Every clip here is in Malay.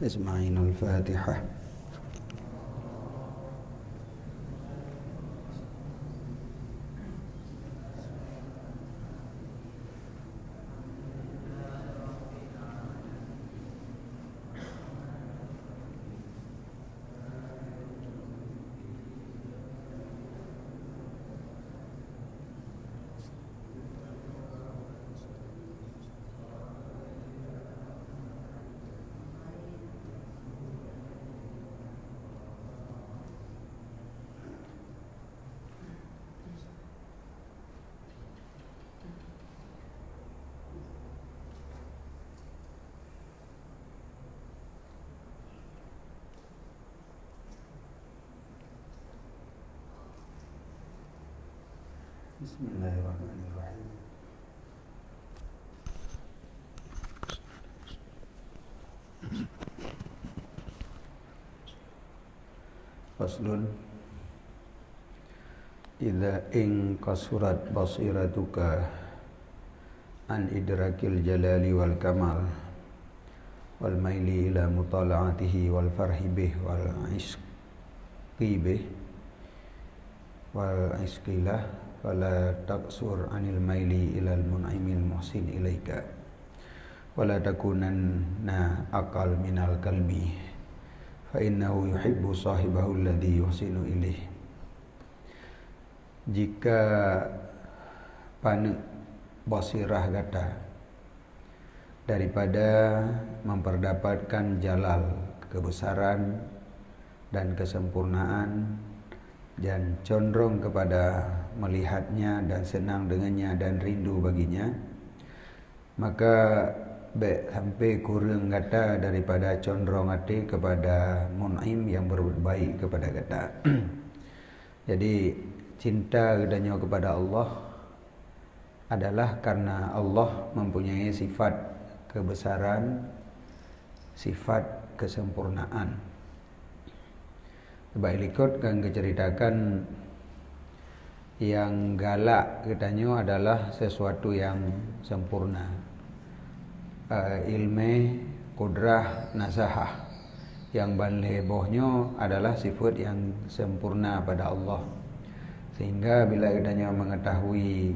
اسمعين الفاتحة. Bismillahirrahmanirrahim. Faslun idza in qasurat basiratuka an idrakil jalali wal kamal wal maili ila mutala'atihi wal farhi bih wal isqi bih wal isqilah fala taqsur anil maili ilal mun'imil muhsin ilaika wala takunanna aqal minal kalbi fa innahu yuhibbu sahibahu alladhi yuhsinu ilaih. Jika panek basirah kata daripada memperdapatkan jalal, kebesaran dan kesempurnaan, dan condong kepada melihatnya dan senang dengannya dan rindu baginya, maka sampai kurang kata daripada condong hati kepada mun'im yang berbuat baik kepada kata. Jadi cinta kedanya kepada Allah adalah karena Allah mempunyai sifat kebesaran, sifat kesempurnaan. Sebab ikut kan keceritakan yang galak katanya adalah sesuatu yang sempurna. Ilmu, kudrah, nasahah. Yang banlebohnya adalah sifat yang sempurna pada Allah. Sehingga bila katanya mengetahui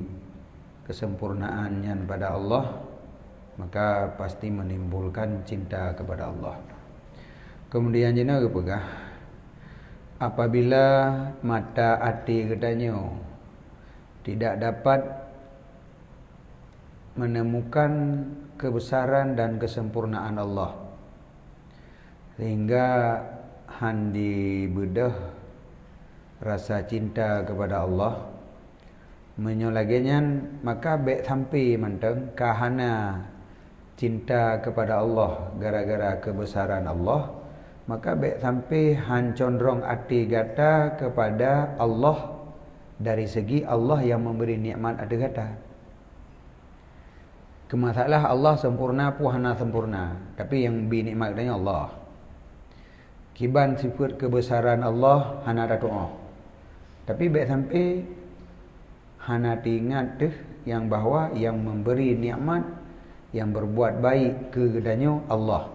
kesempurnaannya pada Allah, maka pasti menimbulkan cinta kepada Allah. Kemudian jina kepegah apabila mata hati katanya tidak dapat menemukan kebesaran dan kesempurnaan Allah, sehingga handi bedah rasa cinta kepada Allah menyolaginya, maka baik sampai manteng kahana cinta kepada Allah gara-gara kebesaran Allah, maka baik sampai condrong hati gata kepada Allah dari segi Allah yang memberi nikmat ada gata. Kemasalah Allah sempurna, puhana sempurna, tapi yang beri nikmat katanya Allah. Kiban sifat kebesaran Allah hana ada doa. Tapi baik sampai hana ingat deh yang bahawa yang memberi nikmat, yang berbuat baik ke katanya Allah.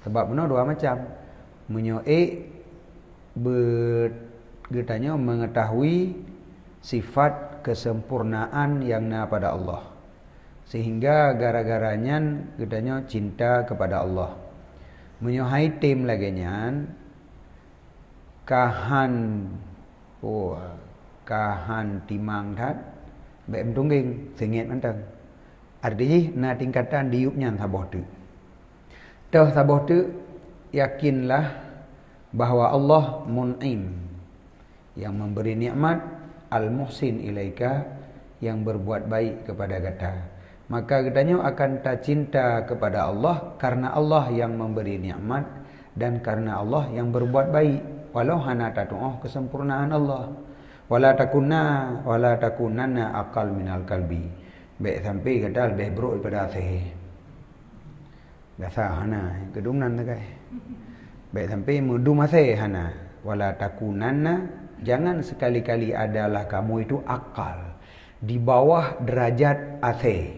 Sebab benar dua macam. Menyoek bergetanya mengetahui sifat kesempurnaan yang na pada Allah, sehingga gara-garanya getanya cinta kepada Allah. Menyohai tim laginya kahan timang tat baik mentungging sengit mentang artinya na tingkatan diupnya saboh tu dah saboh tu. Yakinlah bahawa Allah mun'im, yang memberi nikmat, al-muhsin ilaika, yang berbuat baik kepada kata. Maka katanya akan tak cinta kepada Allah karena Allah yang memberi nikmat dan karena Allah yang berbuat baik, walau hana tatu'ah kesempurnaan Allah. Wala takunanna aqal minal kalbi. Baik sampai kata lebih buruk daripada asih. Biasa hana kedungnan tak kai. Baik sampai mudu masih hana. Wala takunanna, jangan sekali-kali adalah kamu itu akal di bawah derajat AC.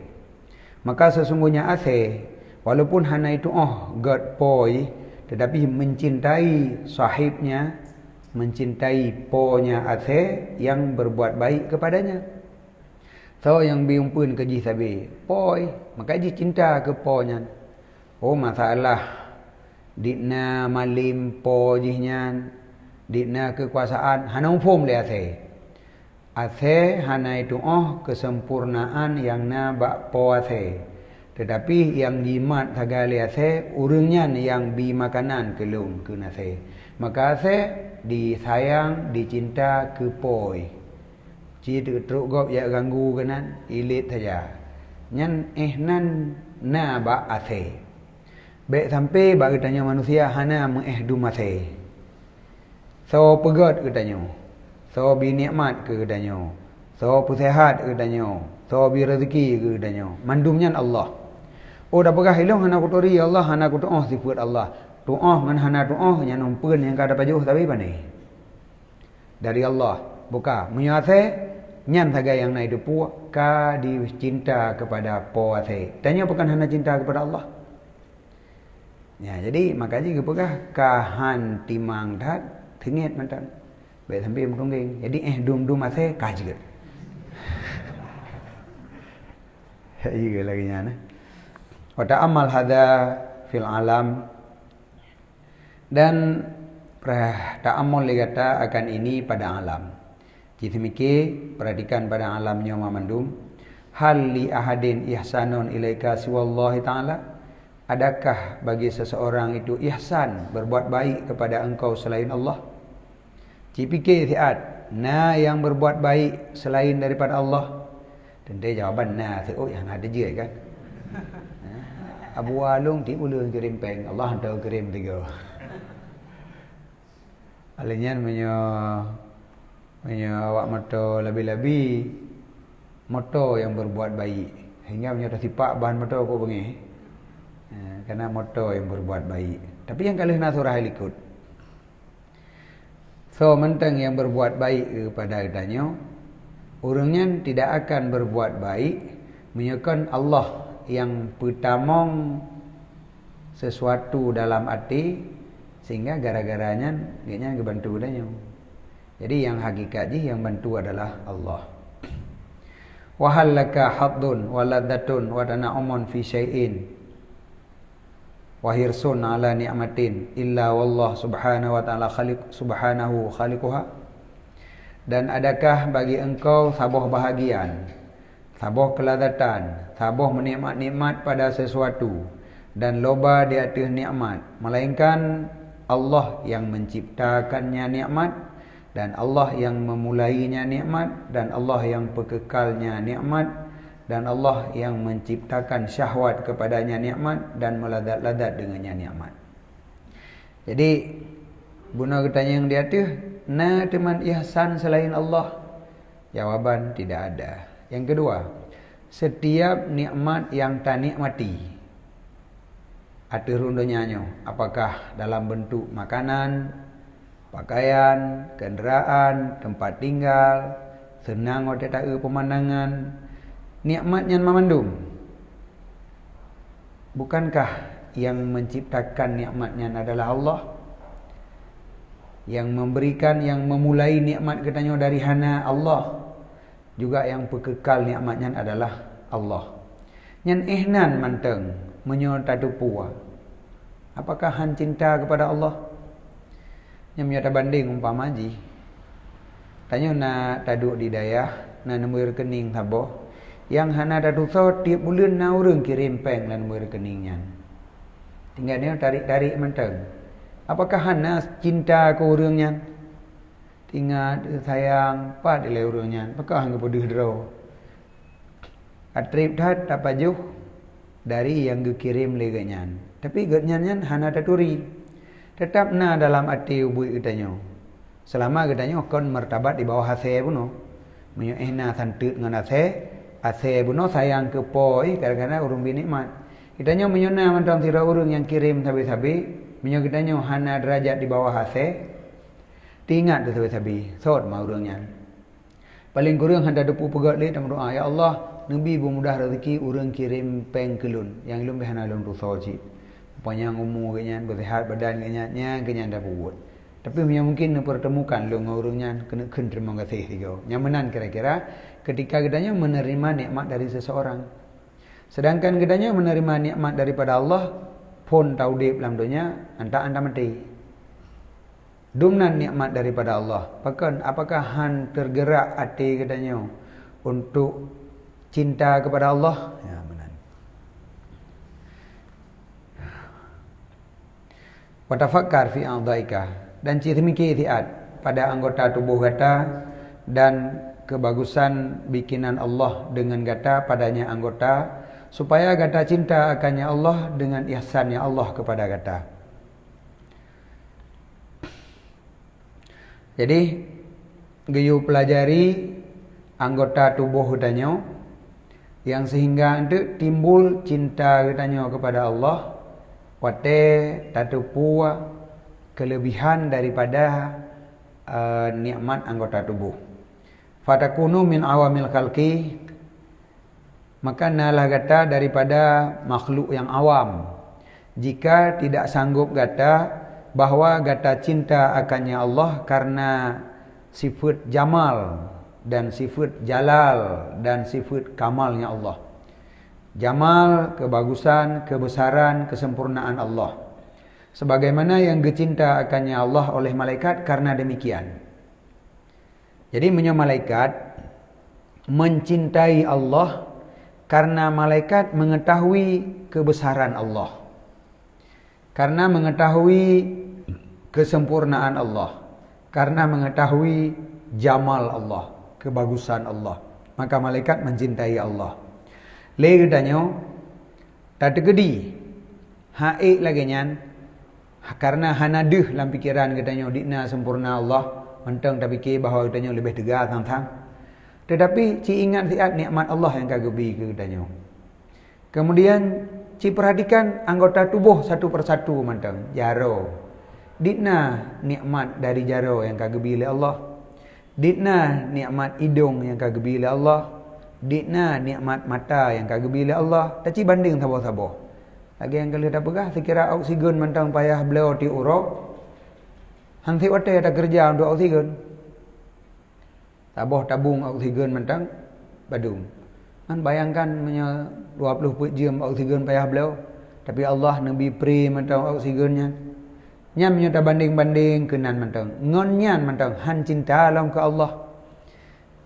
Maka sesungguhnya AC walaupun hana itu god poi tetapi mencintai sahibnya, mencintai ponya ase yang berbuat baik kepadanya. So yang biung pun keji sabi poi, maka ji cinta ke ponya. Oh masalah dikna malim po jihnya, dikna kekuasaan hanong fom le ase. Ase hanai tu'oh kesempurnaan yang na bak po ase. Tetapi yang jimat sagale ase urungnya yang bi makanan kelung ke nase. Maka ase disayang, dicinta ke poi. Ci teruk gop ya ganggu kenan ilit saja. Nyan nan na bak ase. Baik sampai bak tanya manusia hana mengdu ase. So pegot katanya. So bi nikmat ke katanya. So pusehat ke katanya. So bi rezeki ke katanya. Mandumnya Allah. Oh dah pegah hilong hana kutori Allah, hana kutu'oh sifat Allah. Tu'oh ngan hana tu'oh yang numpun yang kada pajuh tapi pandai. Dari Allah. Buka menyate nyan saga yang naik depu ka dicinta kepada po ase. Tanya bukan hana cinta kepada Allah. Ya, jadi makanya kepegah kahan timang that thingit mantan. Baik sampai mentungging. Jadi dum ase kah juga. Ya juga lagi nyana. Wa ta'ammal hadza fil alam. Dan ta'ammul ligata akan ini pada alam. Kita mikir perhatikan pada alamnya mamandum. Hal li ahadin ihsanun ilaika siwallahi ta'ala. Adakah bagi seseorang itu ihsan berbuat baik kepada engkau selain Allah? Fikir siat, na yang berbuat baik selain daripada Allah. Tentu jawaban na oh yang ada je kan. Abu Alung ti ulun kirim peng, Allah hantar kirim tiga. Alinyan menyo awak moto labi-labi moto yang berbuat baik. Hingga menyo sipak bahan moto ko bengi. Karena moto yang berbuat baik. Tapi yang kalih na surah likut. So mentang yang berbuat baik kepada katanya, orangnya tidak akan berbuat baik menyebabkan Allah yang pertamong sesuatu dalam hati sehingga gara-garanya dia ngebantu katanya. Jadi yang hakikatnya yang bantu adalah Allah. Wa halaka haddun wa laddatun wa tana'umun fi syai'in wa hirsun ala ni'matin illa wallah subhanahu wa ta'ala subhanahu khaliquha. Dan adakah bagi engkau sabuh bahagian, sabuh keladatan, sabuh menikmat-nikmat pada sesuatu dan loba di atas nikmat, melainkan Allah yang menciptakannya nikmat dan Allah yang memulainya nikmat dan Allah yang pekekalnya nikmat dan Allah yang menciptakan syahwat kepadanya nikmat dan meladat-ladat dengannya nikmat. Jadi guna katanya yang di atas, na teman ihsan selain Allah? Jawaban tidak ada. Yang kedua, setiap nikmat yang tak nikmati atas rundonyanyo, apakah dalam bentuk makanan, pakaian, kenderaan, tempat tinggal, senang atau tak pemandangan, nikmatnya memandum. Bukankah yang menciptakan nikmatnya adalah Allah? Yang memberikan, yang memulai nikmat katanya dari hana Allah. Juga yang pekekal nikmatnya adalah Allah. Yang ihnan manteng menyota tupua. Apakah han cinta kepada Allah? Yang menyata banding umpama ji. Tanya nak taduk di dayah, nak nemu rekening taboh. Yang hana dadu so tiap bulan na urang kirim peng lan nemu rekeningnya. Tinggal dia tarik-tarik manteng. Apakah hana cinta ke urangnya? Tinggal sayang pat ile urangnya. Apakah hang pedih dro? Atrip dat tak pajuh dari yang dikirim leganya. Tapi gatnya hana taturi. Tetap na dalam hati ubui katanya. Selama katanya kon martabat di bawah ase puno. Menyo ehna santut ngan ase puno sayang ke poi kadang-kadang urung binikmat. Kitanya menyona mantang sira urang yang kirim sabi-sabi. Menyo kitanya hana derajat di bawah ase. Tingat tu sabi-sabi. Sot ma urangnya. Paling kurang handa depu pegat le tang doa, ya Allah, nabi mudah rezeki urang kirim peng kelun yang lum behana lum ruso ci. panjang umur kenyan, bersihat badan kenyan dah buat. Tapi yang mungkin pertemukan lu ngurungnya kena terima kasih tiga. Nyamanan kira-kira ketika gedanya menerima nikmat dari seseorang. Sedangkan gedanya menerima nikmat daripada Allah pun tahu dia dalam dunia anda mati. Dumnan nikmat daripada Allah. Apakah han tergerak hati gedanya untuk cinta kepada Allah? Ya, benar. Wa tafakkar fi a'dhaika, dan mikir itiat pada anggota tubuh gata dan kebagusan bikinan Allah dengan gata padanya anggota, supaya gata cinta akannya Allah dengan ihsannya Allah kepada gata. Jadi geyu pelajari anggota tubuh katanya yang sehingga itu timbul cinta katanya kepada Allah, wate tatupu kelebihan daripada nikmat anggota tubuh. Fatakunu min awamil khalqi, maka nalah gata daripada makhluk yang awam. Jika tidak sanggup gata bahwa gata cinta akannya Allah karena sifat jamal dan sifat jalal dan sifat kamalnya Allah. Jamal, kebagusan, kebesaran, kesempurnaan Allah. Sebagaimana yang gecinta akannya Allah oleh malaikat karena demikian. Jadi malaikat mencintai Allah karena malaikat mengetahui kebesaran Allah, karena mengetahui kesempurnaan Allah, karena mengetahui jamal Allah, kebagusan Allah, maka malaikat mencintai Allah. Lagi katanya tak tergedi haik lagi nyan, karena hanaduh dalam pikiran katanya dikna sempurna Allah, mentang tak fikir bahawa katanya lebih tegar tang-tang. Tetapi ci ingat siat nikmat Allah yang kagebi ke katanya. Kemudian ci perhatikan anggota tubuh satu persatu mentang jaro. Dikna nikmat dari jaro yang kagebi oleh Allah. Dikna nikmat hidung yang kagebi oleh Allah. Dikna nikmat mata yang kagebi oleh Allah. Tak ci banding sabar-sabar. Lagi yang kali tak pegah sekira oksigen mentang payah beliau ti urok. Hansi wate ada kerja untuk oksigen. Tabah tabung oksigen mentang badung. Kan bayangkan punya 20 jam oksigen payah beliau. Tapi Allah Nabi pri mentang oksigennya. Nyam nya tak banding-banding kenan mentang. Ngonyan mentang han cinta lam ke Allah.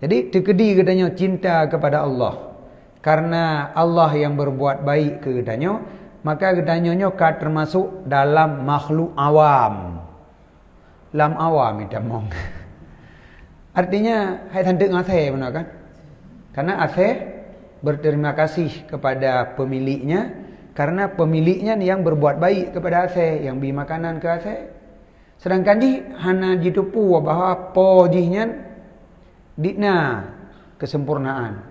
Jadi terkedi katanya cinta kepada Allah. Karena Allah yang berbuat baik ke katanya, maka katanya termasuk dalam makhluk awam. Lam awam itu mong. Artinya hai tanduk ngasih benar kan? Karena asih berterima kasih kepada pemiliknya, karena pemiliknya yang berbuat baik kepada asih, yang beri makanan ke asih. Sedangkan di hana jitupu bahawa pojihnya dikna kesempurnaan.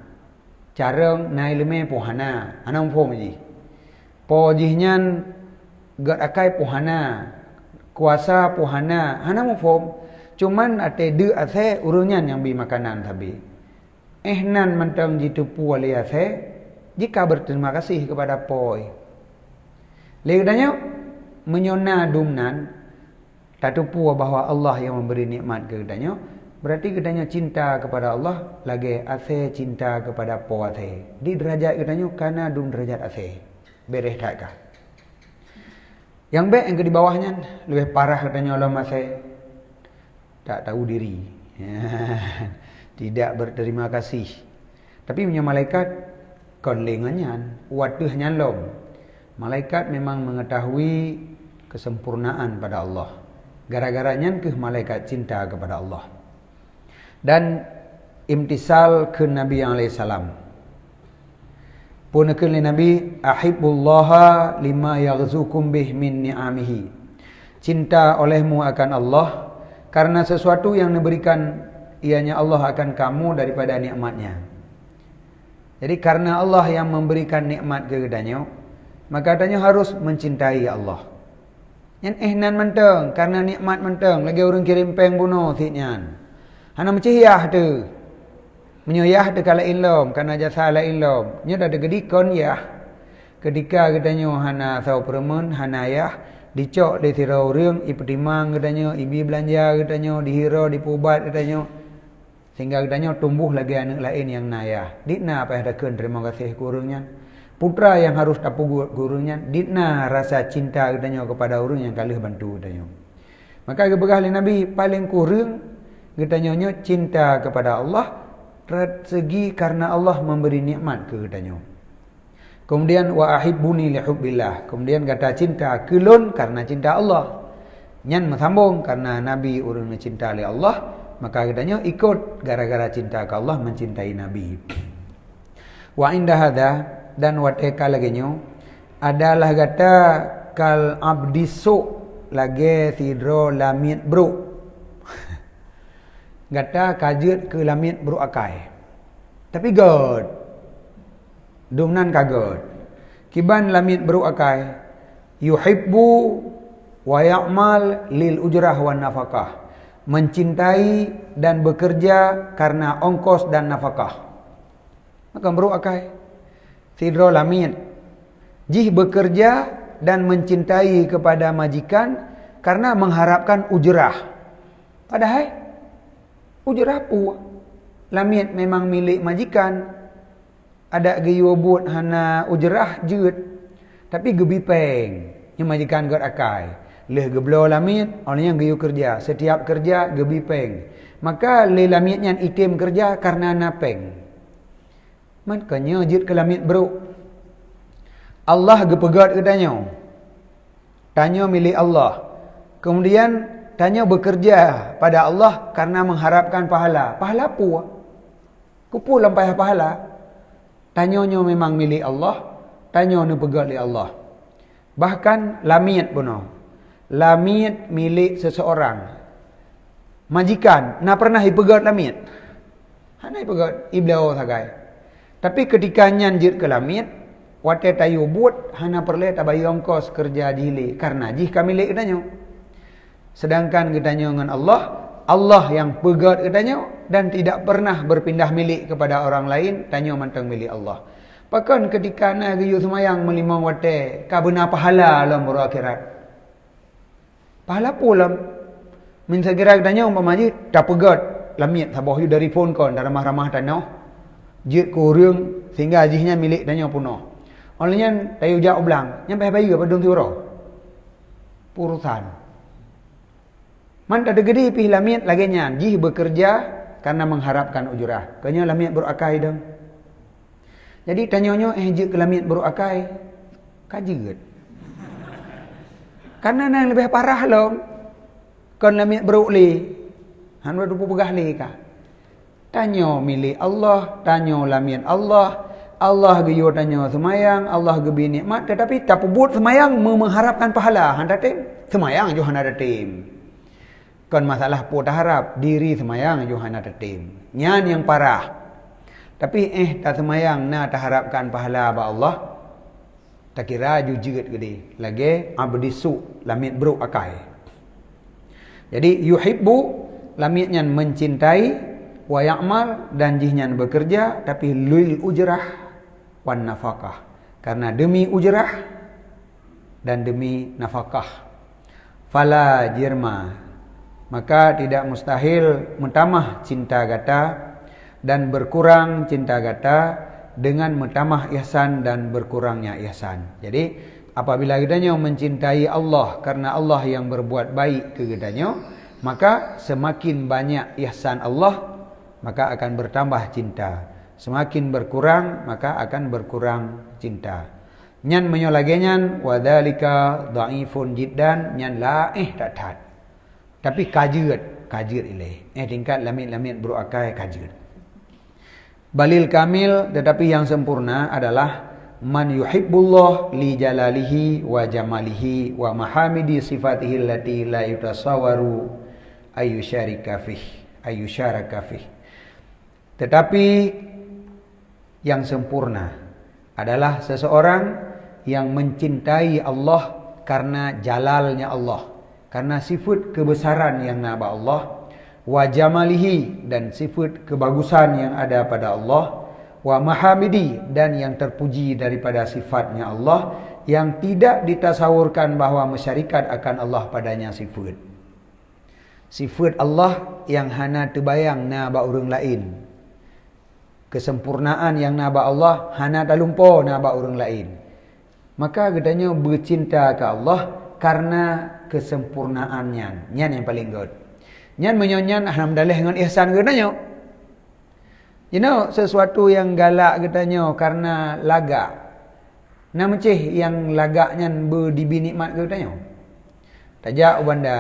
Carang nai leme pohana, anang pom ji. Pojihnya gak akai pohana, kuasa pohana, hana mo pom. Cuman ate de ase urunyan yang beri makanan tabi. Ehnan mentang jitupu oleh ase, jika berterima kasih kepada poi. Leganya menyona dumnan tatupu bahawa Allah yang memberi nikmat kepadanya, berarti kedanya cinta kepada Allah lagi ase cinta kepada po ase. Di derajat kedanya karena dum derajat ase. Bereh takkah? Yang baik yang ke di bawahnya lebih parah katanya ulama ase. Tak tahu diri. Tidak berterima kasih. Tapi punya malaikat konlengannya, waduhnya lom. Malaikat memang mengetahui kesempurnaan pada Allah. Gara-garanya ke malaikat cinta kepada Allah. Dan imtisal ke Nabi SAW. Punakun li Nabi, ahibbullaha lima yaghzukum bih min ni'amihi. Cinta olehmu akan Allah karena sesuatu yang diberikan ianya Allah akan kamu daripada nikmatnya. Jadi karena Allah yang memberikan nikmat kepadanya, maka katanya harus mencintai Allah. Yang ehnan menteng karena nikmat menteng, lagi orang kirim peng bunuh tiknyan. Hana mencihiyah tu. Menyuyah tu kala ilom karena jasa la ilom. Nya dah gedi kon yah. ketika katanya hana sau permen hana ayah dicok di tirau ring ipetimang katanya ibi belanja katanya dihira dipubat katanya sehingga katanya tumbuh lagi anak lain yang nayah ditna apa ada terima kasih kurungnya putra yang harus tapu gurunya ditna rasa cinta katanya kepada orang yang kalih bantu katanya maka gebegah Nabi paling kurang katanya cinta kepada Allah segi karena Allah memberi nikmat ke katanya kemudian wa ahibbuni li hubbillah kemudian kata cinta kelon karena cinta Allah nyan mesambung karena Nabi urang cinta oleh Allah maka katanya ikut gara-gara cinta ke Allah mencintai Nabi. Wa inda hada dan wateka laginyo adalah kata kal abdisu lagi tidro lamit bro. Kata kajut ke lamit bro akai. Tapi god. Dumnan kagod. Kiban lamit bro akai yuhibbu wa ya'mal lil ujrah wan nafaqah. Mencintai dan bekerja karena ongkos dan nafkah. Maka bro akai tidro lamit jih bekerja dan mencintai kepada majikan karena mengharapkan ujrah. Padahal ujrah pu lamit memang milik majikan. Ada geyobut hana ujrah jeut tapi gebipeng yang majikan god akai. Leh geblo lamit, orang yang geyu kerja. Setiap kerja gebipeng. Maka leh lamit yang itim kerja karena napeng. Makanya jit ke lamit bro. Allah gepegat ke tanya. Tanya milik Allah. Kemudian tanya bekerja pada Allah karena mengharapkan pahala. Pahala apa? Kupu lampai pahala. Tanyanya memang milik Allah. Tanya ni pegat oleh Allah. Bahkan lamit pun. Lamit milik seseorang. Majikan, nak pernah ipegat lamit? Hana ipegat, iblau sagai. Tapi ketika nyanjir ke lamit, wate tayu buat, hana perle tabayi ongkos kerja dihili. Karena jih kami milik katanya. Sedangkan katanya dengan Allah, Allah yang pegat katanya, dan tidak pernah berpindah milik kepada orang lain, tanya mantang milik Allah. Bahkan ketika nak giyu semayang melimang wate, kabena pahala alam murah akhirat. Pahala pulam. Min segera tanya umpama je tak pegat lamit sabah you dari phone kon dah ramah-ramah tanah. Je kurang sehingga ajihnya milik tanya puno. Olehnya tayu jak ublang, nyampe bayi apa dong tiuro. Urusan. Man ada gede pi lamit lagi nyan, jih bekerja karena mengharapkan ujurah. Kanya lamit berakai dong. Jadi tanyanya je ke lamit berakai. Kajiget. Karena yang lebih parah loh. Kon lamit beruk li. Han wadu pegah li ka. Tanya milik Allah, tanya lamit Allah. Allah geyo tanya semayang, Allah gebi nikmat tetapi tak buat semayang mengharapkan pahala. Han datim semayang jo han datim. Kon masalah pot harap diri semayang jo han datim. Nyan yang parah. Tapi tak semayang na tak harapkan pahala ba Allah. Tak kira jujigat gede. Lagi abdisu lamit bro akai. Jadi yuhibbu lamitnya mencintai wa ya'mal dan jihnya bekerja tapi lil ujrah wan nafaqah. Karena demi ujrah dan demi nafkah. Fala jirma. Maka tidak mustahil mentamah cinta gata dan berkurang cinta gata dengan mentamah ihsan dan berkurangnya ihsan. Jadi apabila kitanya mencintai Allah karena Allah yang berbuat baik ke kitanya, maka semakin banyak ihsan Allah, maka akan bertambah cinta. Semakin berkurang, maka akan berkurang cinta. Nyan menyolagenyan wadhalika dhaifun jiddan nyan tak tat. Tapi kajut ilai. Tingkat lamit-lamit berakai kajut. Balil kamil tetapi yang sempurna adalah man yuhibbullah li jalalihi wa jamalihi wa mahamidi sifatihi allati la yutasawwaru ayyusharaka fih. Tetapi yang sempurna adalah seseorang yang mencintai Allah karena jalalnya Allah, karena sifat kebesaran yang nama Allah, wa jamalihi dan sifat kebagusan yang ada pada Allah, wa mahamidi, dan yang terpuji daripada sifatnya Allah yang tidak ditasawurkan bahawa masyarikat akan Allah padanya sifat. Sifat Allah yang hana terbayang na ba orang lain. Kesempurnaan yang na ba Allah hana tak lupa na ba orang lain. Maka katanya bercinta ke Allah karena kesempurnaannya. Nyan yang paling good. Nyan menyonyan alhamdulillah dengan ihsan katanya. You know, sesuatu yang galak katanya karena lagak. Nah macam yang lagaknya berdibi nikmat katanya. Tajak banda.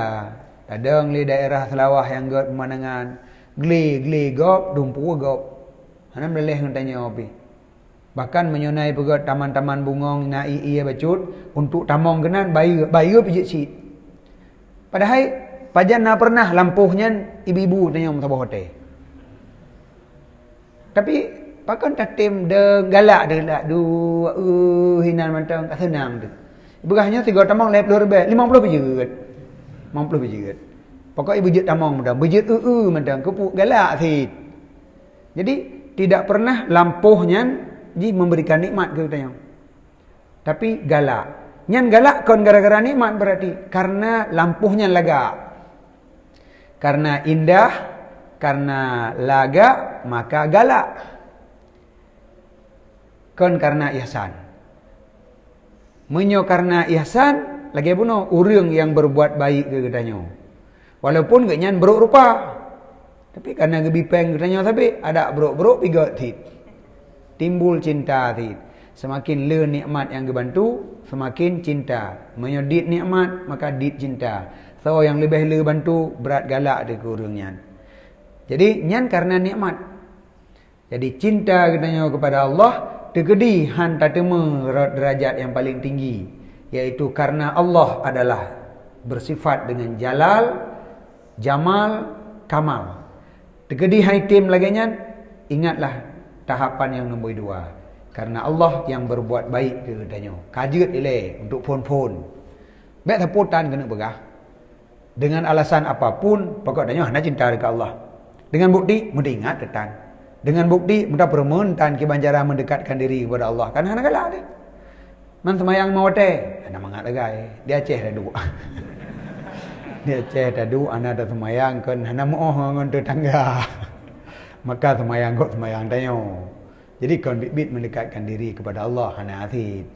Kadang di daerah Selawah yang god pemandangan geli gop, dumpu gop. Hana meleleh katanya api. Bahkan menyonai pegot taman-taman bungong na iya bacut untuk tamong kenan bayi pijit sit. Padahal pajan na pernah lampuhnya ibu-ibu tanya sabah hotel. Tapi pakan tatim de galak hinan mantang tak senang tu. Berahnya 3 tamang lep 2 50 pijit. 50 pijit. Pokok ibu jut tamang mantang pijit mantang kepuk galak sit. Jadi tidak pernah lampuhnya memberikan nikmat ke katanya. Tapi galak. Nyan galak kon gara-gara nikmat berarti karena lampuhnya lagak. Karena indah, karena lagak maka galak. Kon karena ihsan. Menyo karena ihsan lagi puno urang yang berbuat baik ke katanya. Walaupun gak nyan buruk rupa. Tapi karena gebipeng katanya tapi ada buruk-buruk pigot tit. Timbul cinta tit. Semakin le nikmat yang dibantu, semakin cinta. Menyodit nikmat, maka dit cinta. So yang lebih le bantu, berat galak dia ke orangnya. Jadi, nyan karena nikmat. Jadi, cinta katanya kepada Allah, tergedi hantar tema derajat yang paling tinggi. Iaitu karena Allah adalah bersifat dengan jalal, jamal, kamal. Tergedi haitim lagi nyan, ingatlah tahapan yang nombor 2. Karena Allah yang berbuat baik ke katanya. Kajut ile untuk phone-phone. Baik taputan kena begah. Dengan alasan apapun, pokoknya hanya cinta dekat Allah. Dengan bukti, mudah ingat detan. Dengan bukti, mudah permentan kebanjaran mendekatkan diri kepada Allah. Karena anak galak dia. Man semayang mau teh, anak mangat lagi. Dia Aceh dah dulu. Dia Aceh dah dulu, anak dah semayang kan, anak mau ngon tetangga. Maka semayang kok semayang tanya. Jadi kon bit-bit mendekatkan diri kepada Allah hana atid.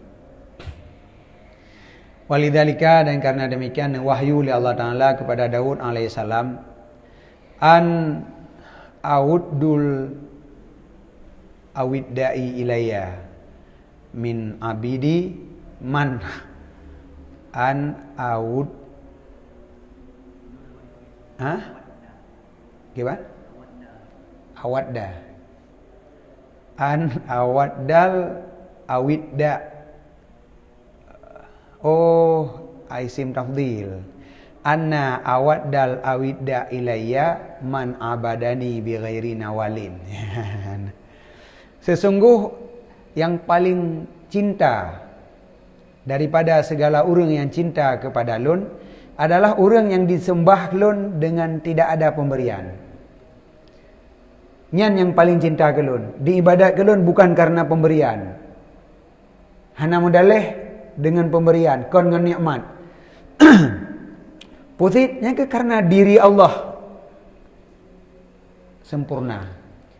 Walidzalika, dan karena demikian wahyu li Allah Taala kepada Daud alaihissalam an awuddul awidda'i ilayya min abidi man an awud gimana? Awadda an awaddal awidda. Isim tafdhil. Anna awaddal awidda ilayya man abadani bi ghairi nawalin. Sesungguh yang paling cinta daripada segala orang yang cinta kepada lun adalah orang yang disembah lun dengan tidak ada pemberian. Nyan yang paling cinta ke lun. Diibadat ke lun bukan karena pemberian. Hana mudaleh dengan pemberian. Kon dengan nikmat. Pusitnya ke karena diri Allah sempurna.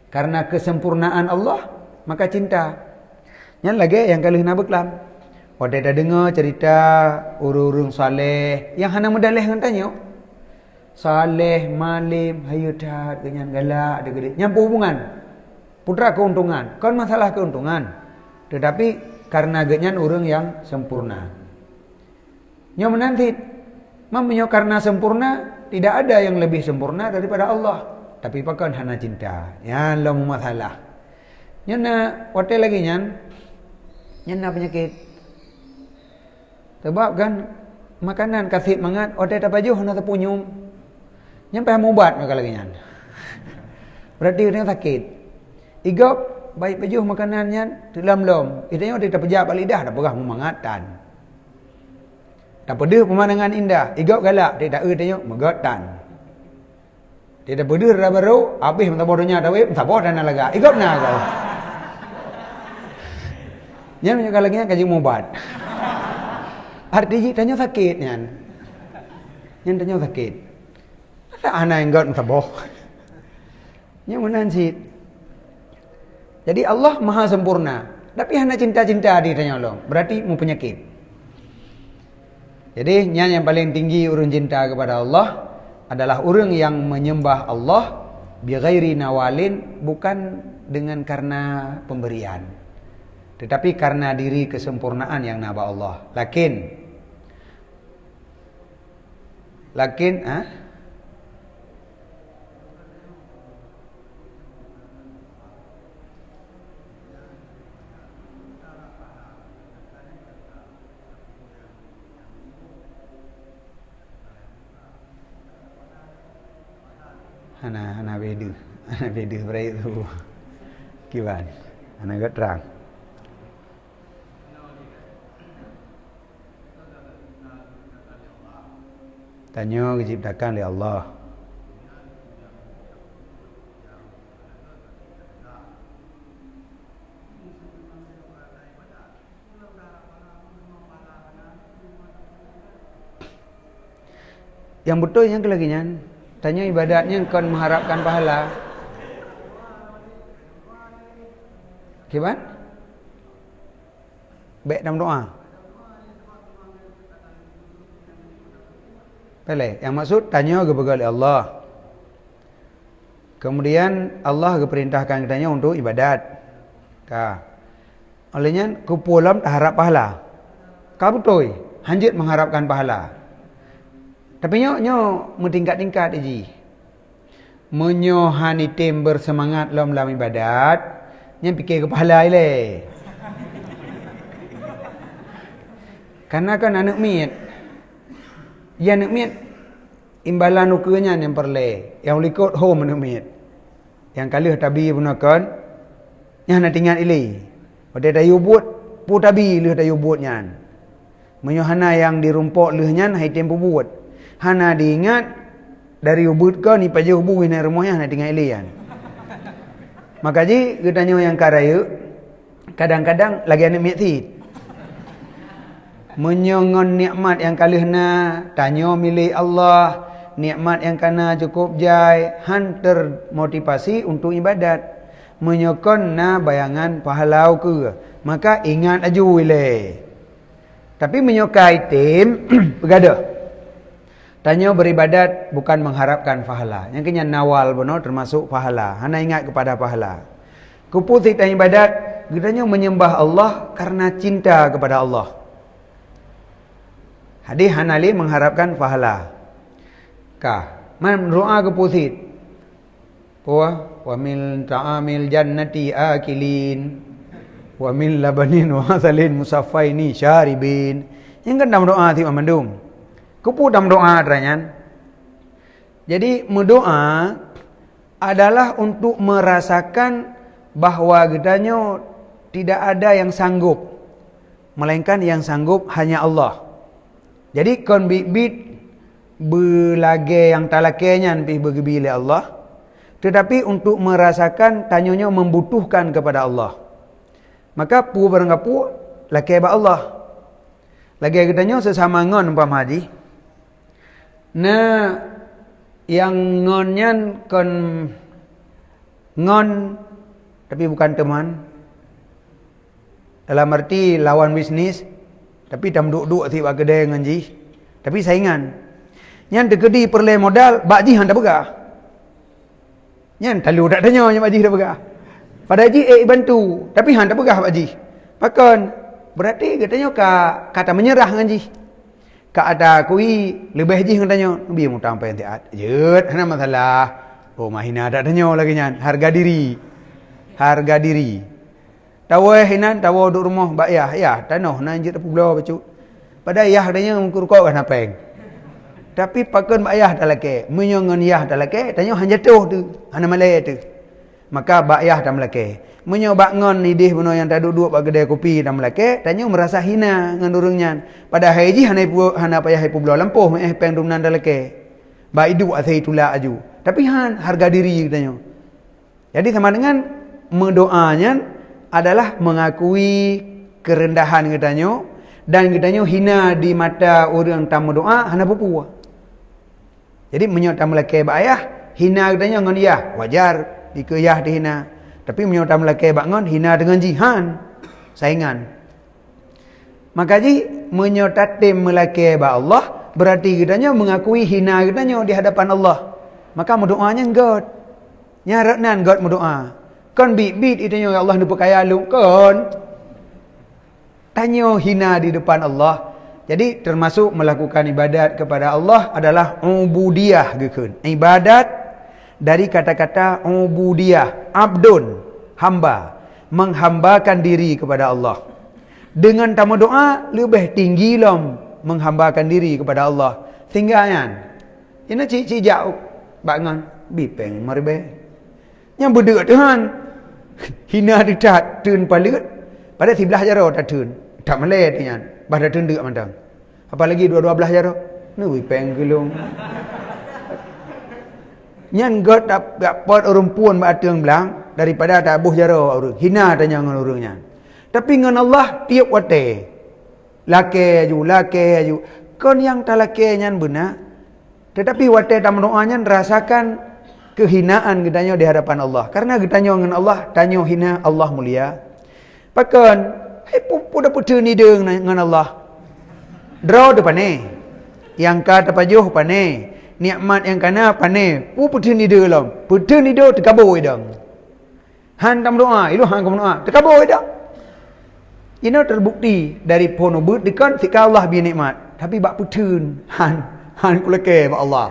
Karena kesempurnaan Allah, maka cinta. Nyan lagi yang kali hina beklam. Waktu dah dengar cerita urung-urung saleh yang hana mudaleh dengan tanya. Saleh, malim, hayudat, kenyan galak, ada-ada. Nyampu hubungan. Putra keuntungan. Kan masalah keuntungan. Tetapi karena genyan orang yang sempurna. Nyo menanti. Mamanya karena sempurna, tidak ada yang lebih sempurna daripada Allah. Tapi pakan hana cinta. Ya, lo masalah. Nyana, waktu lagi nyan. Nyana penyakit. Sebab kan, makanan kasih mangat, waktu tak baju, hana terpunyum. Nyampe mubat maka lagi nyan. Berarti dia sakit. Igop baik baju makanannya dalam lom. Idanya dia terpejak balik lidah dah perah memangatan. Tak pedih pemandangan indah. Igop galak dia tak tengok megatan. Dia tak pedih dah baru habis mentah bodohnya dah weh, tak bodoh dan laga. Igop na kau. Nyan menyokal lagi kaji mobat. Artinya tanya sakit nyan. Nyan tanya sakit. Asa ana enggot saboh. Nyan menan sih. Jadi Allah maha sempurna. Tapi hanya cinta-cinta di tanya Allah. Berarti mau penyakit. Jadi nyan yang paling tinggi urun cinta kepada Allah adalah orang yang menyembah Allah bighairi nawalin, bukan dengan karena pemberian, tetapi karena diri kesempurnaan yang naba Allah. Lakin Hana beda berai tu kiwan. Hana agak terang. Tanya diciptakan oleh Allah. Yang betul yang kelagian. Tanya ibadatnya kau mengharapkan pahala. Gimana? Baik dalam doa. Boleh. Yang maksud tanya kepada Allah. Kemudian Allah keperintahkan katanya untuk ibadat. Olehnya kupulam harap pahala. Kau betul hanjit mengharapkan pahala. Tapi nyo mentingkat-tingkat aja. Menyo hani tim bersemangat dalam ibadat, nyo fikir kepala ile. Karena kan anak miat. Ya anak miat imbalan ukenya yang perle. Yang likut home anak miat. Yang kali tabi punakan nya nak tinggal ile. Pada dayu buat pu tabi leh dayu buat nyan. Menyo hana yang dirumpok leh nyan hai tempo buat. Hana diingat dari ubud kau ni paje ubu ni rumahnya hana tinggal ilian. Maka ji katanya yang karaya kadang-kadang lagi anak miati. Menyongon nikmat yang kalihna tanya milik Allah, nikmat yang kana cukup jai, han termotivasi untuk ibadat. Menyokon na bayangan pahalau ke. Maka ingat aju ile. Tapi menyokai tim begadah. Tanya beribadat bukan mengharapkan pahala. Yang kena nawal benar termasuk pahala. Hana ingat kepada pahala. Kuputik tanya ibadat, katanya menyembah Allah karena cinta kepada Allah. Hadis hanali mengharapkan pahala. Man doa keputik. Wa min ta'amil jannati akilin. Wa min labanin wa asalin musaffaini syaribin. Yang kan dalam doa ti mandum. Kupu dalam doa adanya. Jadi mendoa adalah untuk merasakan bahawa gedanya tidak ada yang sanggup, melainkan yang sanggup hanya Allah. Jadi kon bit belage yang talakenya pi bergebile Allah, tetapi untuk merasakan tanyonya membutuhkan kepada Allah. Maka pu barangkapu lake ba Allah. Lagi gedanya sesama ngon umpama haji. Nah, yang ngonnya kon ngon tapi bukan teman. Dalam arti lawan bisnis, tapi tam duk-duk ti bak kedai nganji. Tapi saingan. Nyan dekedi perle modal, bakji han dak begah. Nyan talu dak tanya nya bakji dak begah. Pada ji bantu, tapi han dak begah bakji. Pakon berarti katanya kata menyerah nganji. Kak ada kui lebih je katanya bi mu tampai entiat jeut hana masalah oh mahina ada tanya lagi nyan harga diri tawa hinan tawa duk rumah bak ya tanoh nan jeut pulau bacu pada yah tanya mengkurko kan apeng tapi pakon bak yah dalake menyongon yah dalake tanya han jatuh tu hana malai tu maka bak yah dam lake menyo bak ngon idih beno yang tak duduk bak kedai kopi dam lake tanya merasa hina ngan urangnya pada haji hana payah hai pulau lampuh peng dumnan dalake bak hidup asai tula aju tapi han harga diri tanya. Jadi sama dengan mendoanya adalah mengakui kerendahan katanya, dan katanya hina di mata orang tamu doa hana pupu. Jadi menyota melaki ayah hina katanya ngan ya wajar dikeyah dihina. Tapi menyota melaki ngan hina dengan jihan saingan. Maka ji menyota tim melaki Allah berarti katanya mengakui hina katanya di hadapan Allah. Maka mendoanya God. Nyaraknan God mendoa. Kon bit itanya ya Allah nu perkaya lu kon. Tanya hina di depan Allah. Jadi termasuk melakukan ibadat kepada Allah adalah ubudiyah gekun. Ibadat dari kata-kata ubudiyah, abdun, hamba, menghambakan diri kepada Allah. Dengan tamu doa lebih tinggi lom menghambakan diri kepada Allah. Sehingga kan ini cik jauh bangan bipeng maribe. Yang berdua Tuhan hina dicat tun palit pada sebelah jaro tak tun. Tak malai dia. Pada tun dekat mandang. Apalagi dua-dua belah jaro. Ni bipeng gelung. Nyan God tak pot orang puan batang belang daripada tak buh jaro orang. Hina tanya dengan orangnya. Tapi dengan Allah tiap wate. Laki aju. Kon yang tak laki nyan benar. Tetapi wate tak mendoanya rasakan kehinaan gedanya di hadapan Allah. Karena gedanya dengan Allah tanya hina Allah mulia. Pakan pupu dah putu ni dengan Allah. Draw depan ni. Yang kata pajuh pane. Nikmat yang kana pane. Putu ni dia lam. Putu ni dia terkabur idang. Han tam doa, ilu han kamu doa. Terkabur idang. Ini terbukti dari pono but dekan sika Allah bi nikmat. Tapi bak putun han kulake ba Allah.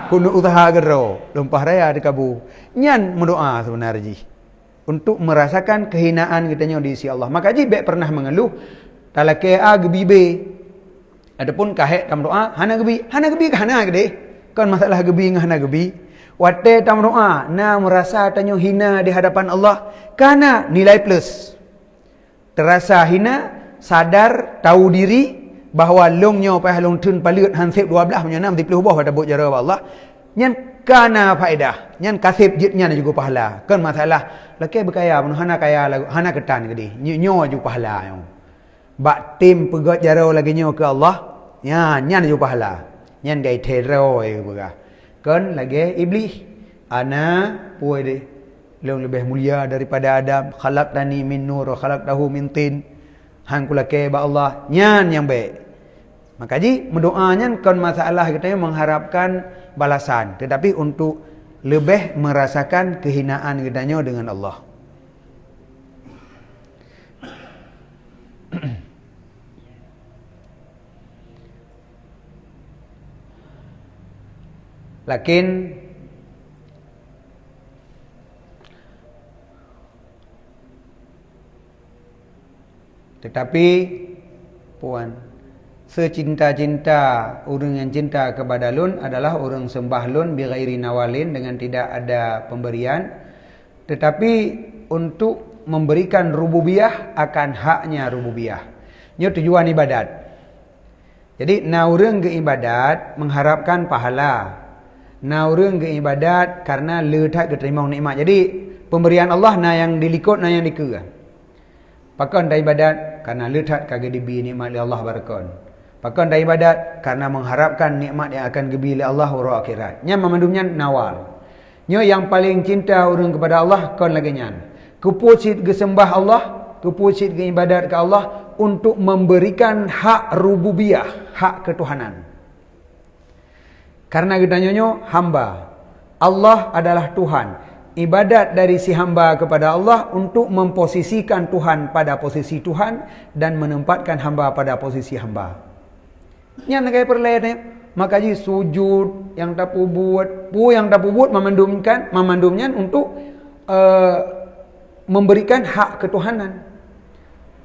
Kuno usaha gero, lumpah raya terkabur. Nyan mendoa sebenarnya. Untuk merasakan kehinaan kitanya di sisi Allah. Maka ji baik pernah mengeluh talake a gebi be. Adapun kahek tam doa hana gebi ke hana gede. Kan masalah gebi ngah hana gebi. Wate tam doa na merasa tanyo hina di hadapan Allah karena nilai plus. Terasa hina, sadar, tahu diri bahawa longnya payah long tun palit hansip 12 menyana 30 bah pada bot jara Allah. Nyan kana faedah, nyan kasib jitnya juga pahala. Kan masalah laki berkaya pun hana kaya lagu hana ketan gede. Nyo juga pahala yo. Bak tim pegot jara lagi nyo ke Allah, nyan juga pahala. Nyan gai tero berah. Kan lagi iblis ana puai de. Lebih mulia daripada Adam. Khalaqtani min nur wa khalaqtahu min tin. Hang kulake ba Allah nyan yang baik. Maka ji mendoanya kan masalah kita mengharapkan balasan, tetapi untuk lebih merasakan kehinaan kitanya dengan Allah. Lakin tetapi puan secinta-cinta orang yang cinta kepada lun adalah orang sembah lun bi ghairi nawalin dengan tidak ada pemberian, tetapi untuk memberikan rububiyah akan haknya rububiyah. Ini tujuan ibadat. Jadi na orang ke ibadat mengharapkan pahala. Na orang ke ibadat karena letak keterima nikmat. Jadi pemberian Allah na yang dilikut na yang dikira. Pakan dah ibadat karena letak kagak dibi nikmat li Allah barakon. Pakan dah ibadat karena mengharapkan nikmat yang akan gebi li Allah wa akhirat. Nya memandumnya nawal. Nya yang paling cinta orang kepada Allah kon lagi nyan. Kepucit ke sembah Allah, kepucit ke ibadat ke Allah untuk memberikan hak rububiyah, hak ketuhanan. Karena kita nyo hamba. Allah adalah Tuhan. Ibadat dari si hamba kepada Allah untuk memposisikan Tuhan pada posisi Tuhan dan menempatkan hamba pada posisi hamba. Yang nak perlahan maka ji sujud yang tak buat, yang tak buat memandumnya untuk memberikan hak ketuhanan.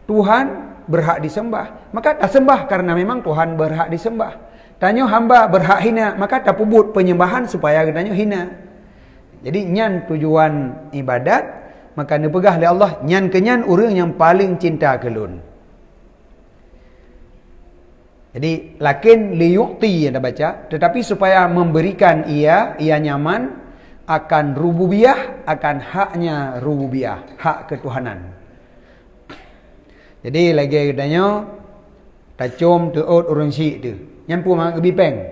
Tuhan berhak disembah, maka tak sembah karena memang Tuhan berhak disembah. Tanya hamba berhak hina, maka tak buat penyembahan supaya tanya hina. Jadi nyan tujuan ibadat, maka ni pegah oleh Allah nyan kenyan orang yang paling cinta kelun. Jadi lakin liyu'ti yang dah baca, tetapi supaya memberikan ia nyaman akan rububiyah, akan haknya rububiyah, hak ketuhanan. Jadi lagi katanya tacom teot urang si tu. Nyampu mak bipeng.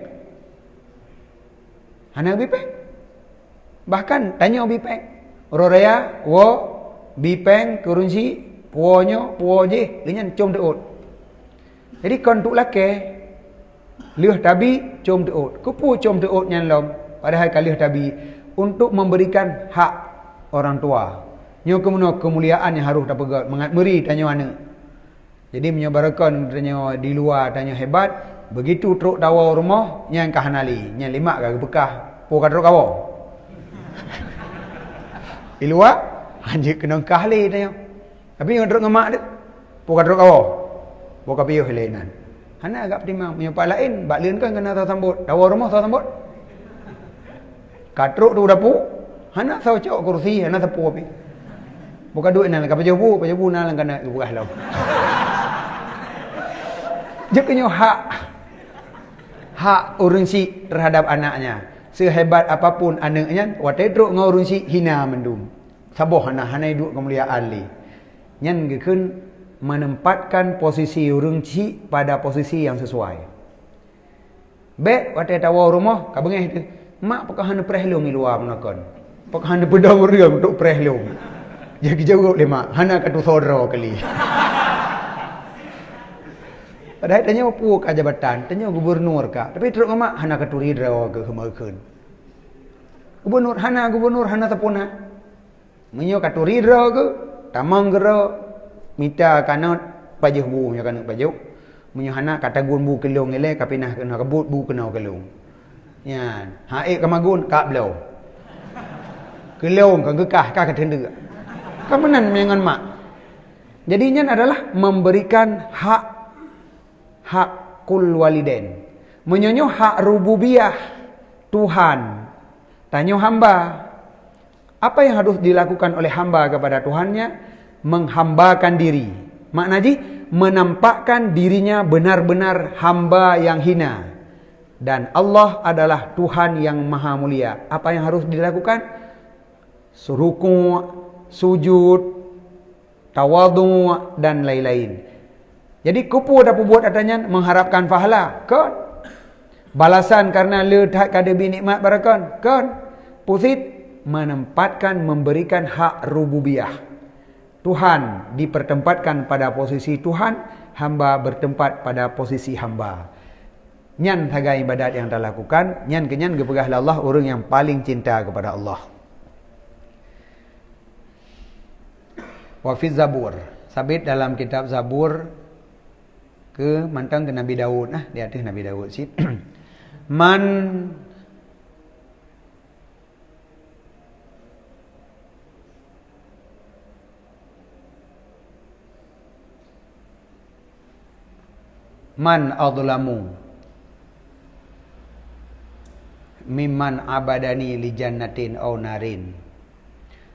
Hana bipeng. Bahkan tanya bipeng. Orang raya wo bipeng ke urang si puonyo puo je lenyan com teot. Jadi kon tuk lake leuh tabi com teot. Kupu com teot nyan lom padahal kalih tabi untuk memberikan hak orang tua. Nyo kemuliaan yang harus dapat mengat meri tanya mana. Jadi menyebarkan tanya di luar tanya hebat, begitu truk tawa rumah yang kahanali, yang lima ke bekah, po kadro kawo. Di luar anjir kena kahli tanya. Tapi yang truk ngemak dia, po kadro kawo. Po kapiyo helenan. Hana agak timang menyepak lain, bak lain kan kena tahu sambut. Tawa rumah tahu sambut. Katruk tu dapu, hana tahu cok kursi, hana tapu api. Bukan duit nak pajabu nak kena buah lau. Jeknya hak urang si terhadap anaknya. Sehebat apapun anaknya, watedro ngau urang si hina mendum. Saboh hana duk kemuliaan li. Nyan gekeun menempatkan posisi urang si pada posisi yang sesuai. Be wate tawa rumah kabengeh tu. Mak pakah hana prehlong i luar menakon. Pakah hana pedang reung untuk prehlong. Jadi jauh lima, hana katu sodro kali. Padahal tanya apa ke jabatan, tanya gubernur ka. Tapi teruk mak hana katu ridra ke kemakeun. Gubernur hana tapuna. Menyo katu ridra ke, tamang gera mita kana pajah bu nya kana pajah. Menyo hana kata gun bu kelong ele kapinah kena kebut bu kena kelong. Yan, hae kamagun ka blau. Kelong kan gekah ka ketendek. Kemenan mengan mak. Jadinya adalah memberikan hak kul waliden. Menyonyo hak rububiyah Tuhan. Tanyo hamba. Apa yang harus dilakukan oleh hamba kepada Tuhannya? Menghambakan diri. Maknanya menampakkan dirinya benar-benar hamba yang hina. Dan Allah adalah Tuhan yang maha mulia. Apa yang harus dilakukan? Ruku', sujud, tawadhu dan lain-lain. Jadi kupu dapat buat adanya mengharapkan pahala, kan? Balasan karena letak kada binikmat barakan, kan? Pusit menempatkan memberikan hak rububiyah. Tuhan dipertempatkan pada posisi Tuhan, hamba bertempat pada posisi hamba. Nyan haga ibadat yang kita lakukan, nyan kenyan gepegahlah Allah orang yang paling cinta kepada Allah. Wafiz Zabur, sabit dalam kitab Zabur ke mantang ke Nabi Daud, di atas Nabi Daud sih. Man adlamu mimman abadani li jannatin aw narin.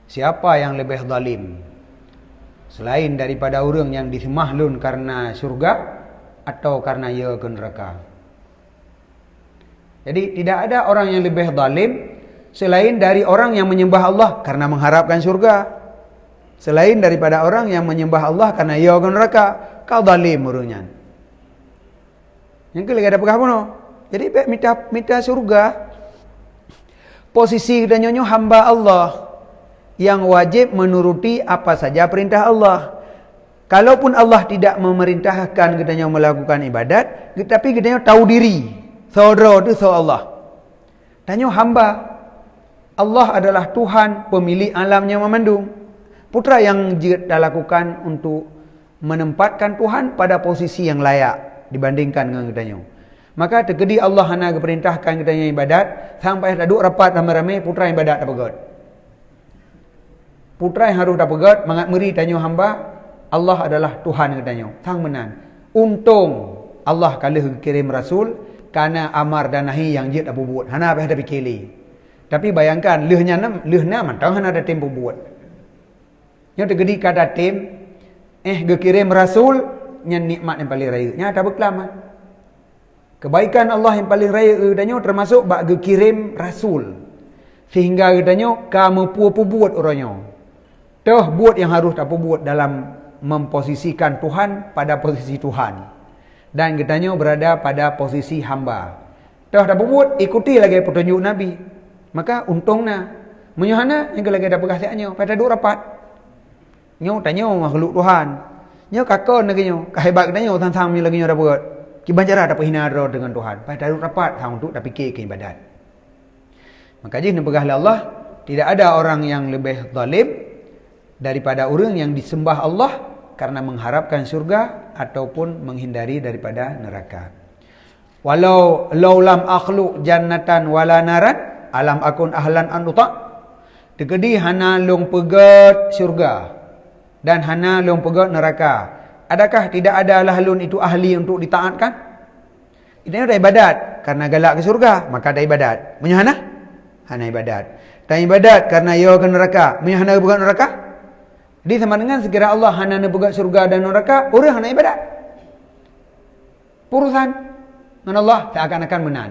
Siapa yang lebih zalim selain daripada orang yang disemahlun karena surga atau karena ia ke neraka. Jadi tidak ada orang yang lebih zalim selain dari orang yang menyembah Allah karena mengharapkan surga. Selain daripada orang yang menyembah Allah karena ia ke neraka, kau zalim orangnya. Yang kelima ada pegah puno. Jadi minta surga. Posisi kita nyonyo hamba Allah yang wajib menuruti apa saja perintah Allah. Kalaupun Allah tidak memerintahkan kita melakukan ibadat, tapi kita tahu diri. Saudara itu so Allah. Tanya hamba. Allah adalah Tuhan pemilik alamnya memandung. Putra yang kita lakukan untuk menempatkan Tuhan pada posisi yang layak dibandingkan dengan kita. Maka terkedi Allah hana perintahkan kita ibadat sampai duduk rapat ramai-ramai putra ibadat tak pegat. Putra yang harus tak pegat mangat meri tanya hamba Allah adalah Tuhan katanya. Tang menan. Untung Allah kalau kirim rasul karena amar dan nahi yang dia tak buat. Hana apa ada fikir. Tapi bayangkan leuhna mantang hana ada tempo buat. Yang terkedi kata tim kirim rasul yang nikmat yang paling raya. Nya tak berkelama. Kebaikan Allah yang paling raya katanya termasuk bak kirim rasul. Sehingga katanya kamu puas buat orangnya. Toh buat yang harus tak buat dalam memposisikan Tuhan pada posisi Tuhan. Dan kitanya berada pada posisi hamba. Dah buat ikuti lagi petunjuk Nabi. Maka untungnya menyuhana yang lagi ada perkasihannya pada duk rapat. Nyo tanya makhluk Tuhan. Nyo kakon lagi nyo, kehebat kitanya tang-tang lagi nyo dah buat. Kibanjara dapat hina dengan Tuhan. Pada duk rapat hang untuk dak fikir ke ibadat. Maka jadi nepegahlah Allah, tidak ada orang yang lebih zalim daripada orang yang disembah Allah karena mengharapkan surga ataupun menghindari daripada neraka. Walau laulam akhluq jannatan wala naran alam akun ahlan an uta. Tegedi hana long pegat surga dan hana long pegat neraka. Adakah tidak ada lahlun itu ahli untuk ditaatkan? Ini ada ibadat karena galak ke surga, maka ada ibadat. Menyahana? Hana ibadat. Dan ibadat karena ia ke neraka, menyahana pegat neraka? Jadi sama dengan sekira Allah hana pegat surga dan neraka, orang hana ibadat. Urusan dengan Allah tak akan menan.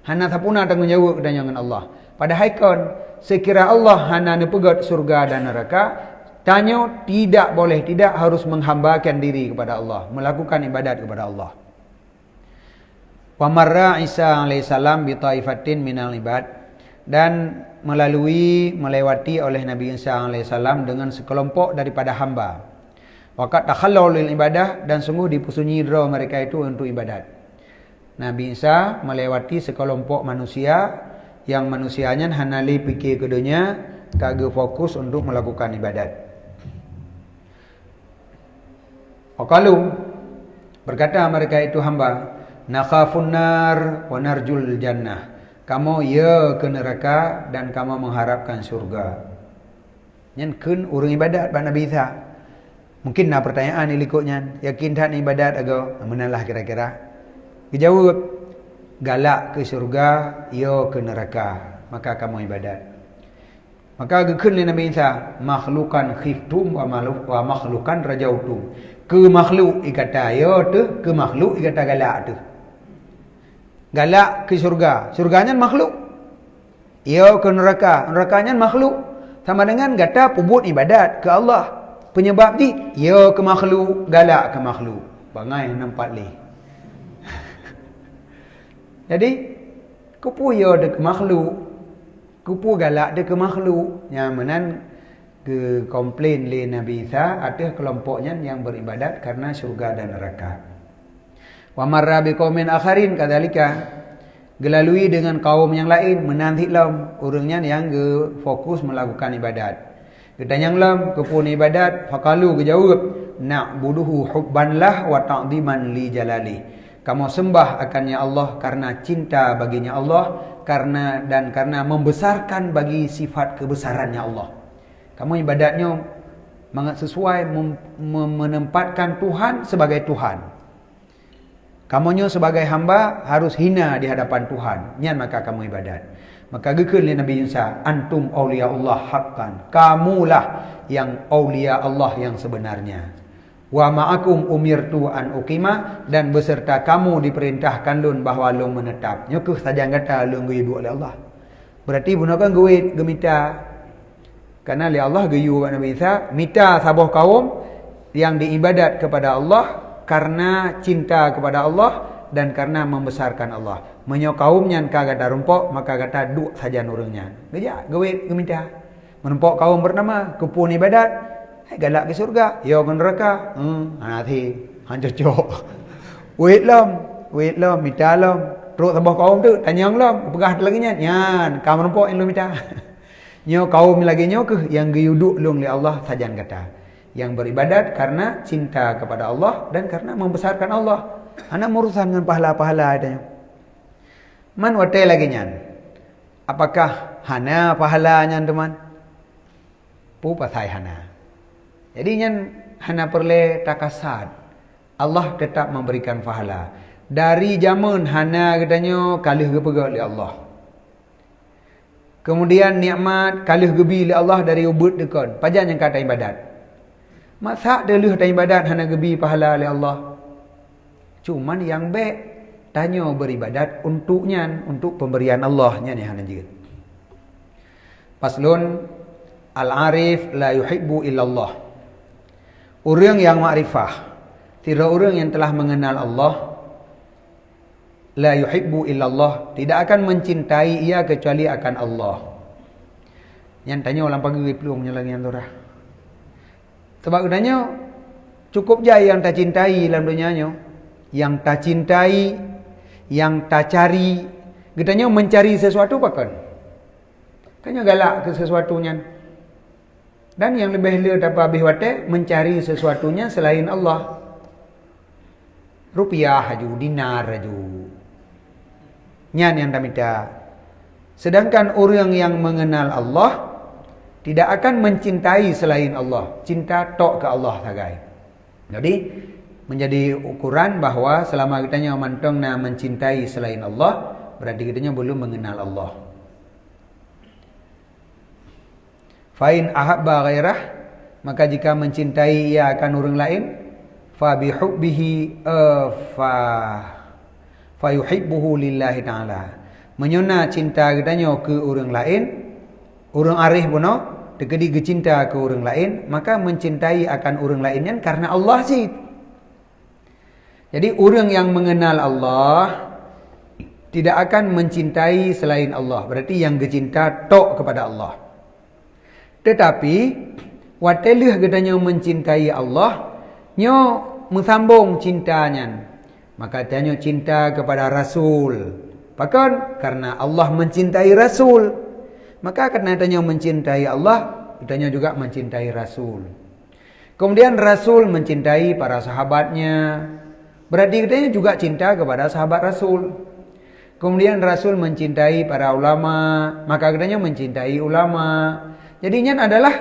Hana sapuna tanggungjawab dengan Allah. Pada haikon sekira Allah hana pegat surga dan neraka, tanya tidak boleh, tidak harus menghambakan diri kepada Allah, melakukan ibadat kepada Allah. Wa marra Isa alaihissalam bi taifatin minal ibad, dan melewati oleh Nabi Isa alaihissalam dengan sekelompok daripada hamba. Waqad takhallau lil ibadah, dan sungguh dipusunyi roh mereka itu untuk ibadat. Nabi Isa melewati sekelompok manusia yang manusianya hanali fikir ke dunia, kagak fokus untuk melakukan ibadat. Waqalu, berkata mereka itu hamba, nakhafun nar wa narjul jannah. Kamu ya ke neraka dan kamu mengharapkan surga. Nyen kun urang ibadat pada Nabi Isa. Mungkin nak pertanyaan ni likutnya, yakin tak ni ibadat ago? Menalah kira-kira. Dijawab, galak ke surga, ya ke neraka, maka kamu ibadat. Maka gekun li Nabi Isa, makhlukan khiftum wa makhlukan rajautum. Ke makhluk ikata ya tu, ke makhluk ikata galak tu. Galak ke surga, surganya makhluk. Ya ke neraka, nerakanya makhluk. Sama dengan kata pubut ibadat ke Allah. Penyebab ni, ya ke makhluk, galak ke makhluk. Bangai nampak li. Jadi, kupu ya de ke makhluk, kupu galak de ke makhluk. Yang menan ke komplain li Nabi Isa, ada kelompoknya yang beribadat karena surga dan neraka. Wa marra biqaumin akharin kadzalika, gelalui dengan kaum yang lain menanti lam orangnya yang fokus melakukan ibadat. Kita yang lam kepun ibadat faqalu kejawab na'buduhu hubban lah wa ta'dhiman li jalali. Kamu sembah akannya Allah karena cinta baginya Allah, karena membesarkan bagi sifat kebesarannya Allah. Kamu ibadatnya sesuai menempatkan Tuhan sebagai Tuhan. Kamunya sebagai hamba harus hina di hadapan Tuhan. Nyan maka kamu ibadat. Maka gekun li Nabi Isa, antum awliya Allah haqqan. Kamulah yang awliya Allah yang sebenarnya. Wa ma'akum umirtu an uqima, dan beserta kamu diperintahkan lun bahawa lun menetap. Nyukuh saja kata lun geyu oleh Allah. Berarti gunakan guit gemita. Karena li Allah geyu Nabi Isa, mita sabuh kaum yang diibadat kepada Allah karena cinta kepada Allah dan karena membesarkan Allah. Menyo kaumnya kagak rumpok, maka kata duk saja nurungnya. Gejak gawit geminta. Menumpok kaum bernama kupun ibadat, galak ke surga, ya ke neraka. Nanti hancur-cok. Wait lam, minta lam. Terus tambah kaum tu tanyang lam, pegah lagi nya. Nyan, kamu numpok yang lu minta. Nyo kaum lagi nyo ke yang geyuduk lung li Allah sajan kata. Yang beribadat karena cinta kepada Allah dan karena membesarkan Allah. Anak urusan dengan pahala-pahala adanya. Man watai lagi nyan. Apakah hana pahalanya teman? Pu pasai hana. Jadi nyan hana perle takasad. Allah tetap memberikan pahala. Dari zaman hana katanya kalih gepegak li Allah. Kemudian nikmat kalih gebi li Allah dari ubud dekon. Pajan yang kata ibadat. Masa deluh dan ibadat hana gebi pahala oleh Allah. Cuman yang baik tanya beribadat untuknya, untuk pemberian Allah nya ni hana jeut. Paslun al-arif la yuhibbu illallah Orang yang ma'rifah, tidak orang yang telah mengenal Allah, la yuhibbu illallah, tidak akan mencintai ia kecuali akan Allah. Yang tanya orang pagi peluangnya lagi yang turah. Sebab katanya cukup je yang tak cintai dalam dunianya. Yang tak cintai, yang tak cari, katanya mencari sesuatu bahkan. Katanya galak ke sesuatunya. Dan yang lebih dia dapat habis watak mencari sesuatunya selain Allah. Rupiah aju, dinar aju. Nyan yang tak minta. Sedangkan orang yang mengenal Allah tidak akan mencintai selain Allah. Cinta tok ke Allah sagai. Jadi menjadi ukuran bahawa selama kitanya mantong nak mencintai selain Allah, berarti kitanya belum mengenal Allah. Fa'in ahabba ghairah, maka jika mencintai ia akan orang lain, fa bihubbihi fa yuhibbuhu lillahi ta'ala. Menyona cinta kitanya ke orang lain, orang arif puno dekedi cinta ke orang lain, maka mencintai akan orang lainnya karena Allah sih. Jadi orang yang mengenal Allah tidak akan mencintai selain Allah. Berarti yang kecinta tok kepada Allah. Tetapi watelih katanya mencintai Allah, nyo mesambung cintanya. Maka tanya cinta kepada Rasul. Bahkan karena Allah mencintai Rasul, maka karena tanya mencintai Allah, katanya juga mencintai Rasul. Kemudian Rasul mencintai para sahabatnya, berarti katanya juga cinta kepada sahabat Rasul. Kemudian Rasul mencintai para ulama, maka katanya mencintai ulama. Jadinya adalah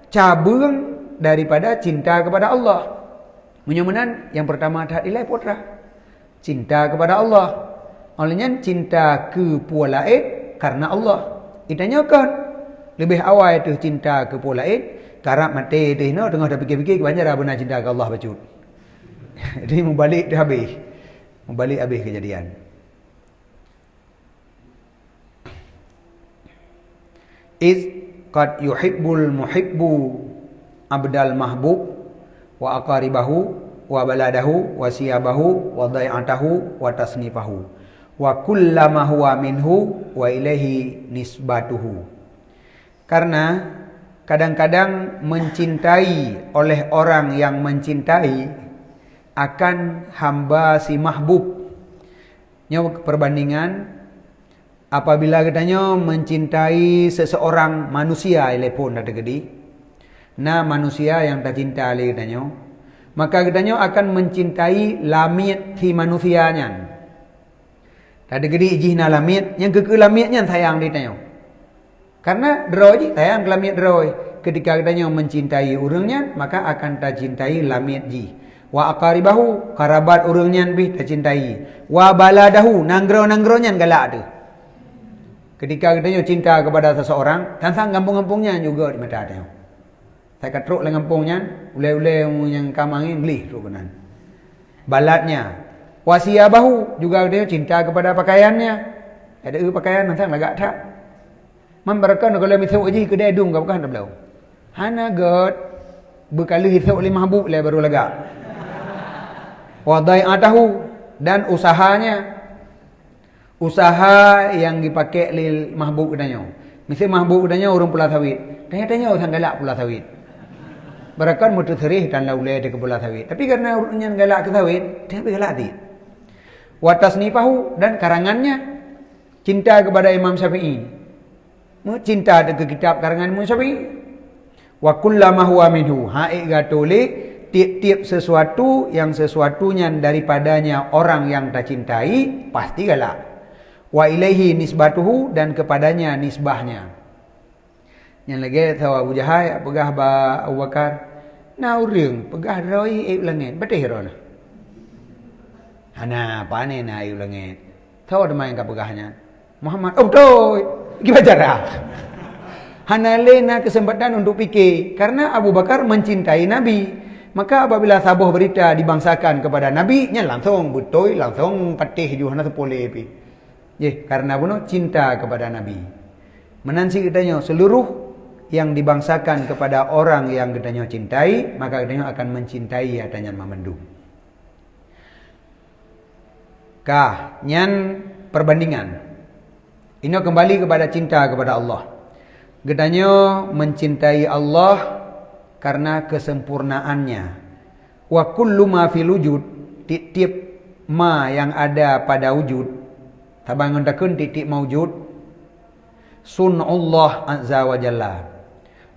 cabang daripada cinta kepada Allah. Menyamanan yang pertama tak ilai putra. Cinta kepada Allah. Olehnya cinta ke puan lain karena Allah. Itanya kan lebih awal itu cinta ke puan lain, karena mati itu tengah dah fikir-fikir banyak dah benar cinta ke Allah bacut. Jadi membalik dah habis. Membalik habis kejadian. Qad yuhibbul muhibbu abdal mahbub wa aqaribahu wa baladahu wa siyabahu wa dai'atahu wa tasnifahu wa kullama huwa minhu wa ilaihi nisbatuhu. Karena kadang-kadang mencintai oleh orang yang mencintai akan hamba si mahbub. Nya perbandingan apabila katanya mencintai seseorang manusia telepon dah gedi. Nah manusia yang tak cinta oleh katanya, maka katanya akan mencintai lamit si manusianya. Tak gedi ijihna lamit, yang ke lamitnya sayang dia tanya. Karena deroi sayang ke lamit deroi. Ketika katanya mencintai orangnya, maka akan tak cintai lamit ji. Wa aqaribahu, karabat orangnya bih tak cintai. Wa baladahu, nanggro-nanggronyan galak tu. Ketika katanya cinta kepada seseorang, tansang kampung-kampungnya juga di mata dia. Saya katruk dengan kampungnya, ulai-ulai yang kamangin beli rukunan. Balatnya, wasiyabahu juga dia cinta kepada pakaiannya. Ada pakaian tansang lagak tak. Memberikan kalau misal uji kedai dung kau bukan belau. Hana god berkali hisap oleh mahbub le baru lagak. Wadai'atahu dan usahanya. Usaha yang dipakai oleh mahbub katanya. Misal mahbub katanya orang Pulau Sawit. Tanya-tanya orang galak Pulau Sawit. Berakan mutu serih dan laulai di Pulau Sawit. Tapi karena orangnya galak ke Sawit, dia galak hati. Wa tasnifahu dan karangannya cinta kepada Imam Syafi'i. Cinta ke kitab karangan Imam Syafi'i. Wa kullama huwa minhu. Haik gatole tiap-tiap sesuatu yang sesuatunya daripadanya orang yang tak cintai pasti galak. Wa ilaihi nisbatuhu dan kepadanya nisbahnya. Yang lagi tahu Abu Jahal pegah ba Abu Bakar. Na urang pegah roi aib langit. Betul rona. Hana pane na aib langit. Tahu ada yang pegahnya. Muhammad betul. Gimana cara? Hana lena kesempatan untuk fikir karena Abu Bakar mencintai Nabi. Maka apabila sabuh berita dibangsakan kepada Nabi, nya langsung betul, langsung patih juhana sepole pi. Karena bunuh cinta kepada Nabi. Menansi katanya seluruh yang dibangsakan kepada orang yang katanya cintai, maka katanya akan mencintai katanya memendung. Nyan perbandingan. Ini kembali kepada cinta kepada Allah. Katanya mencintai Allah karena kesempurnaannya. Wa kullu ma fil wujud, tiap ma yang ada pada wujud, tabang ngontakun titik maujud, sunullah azza wa jalla.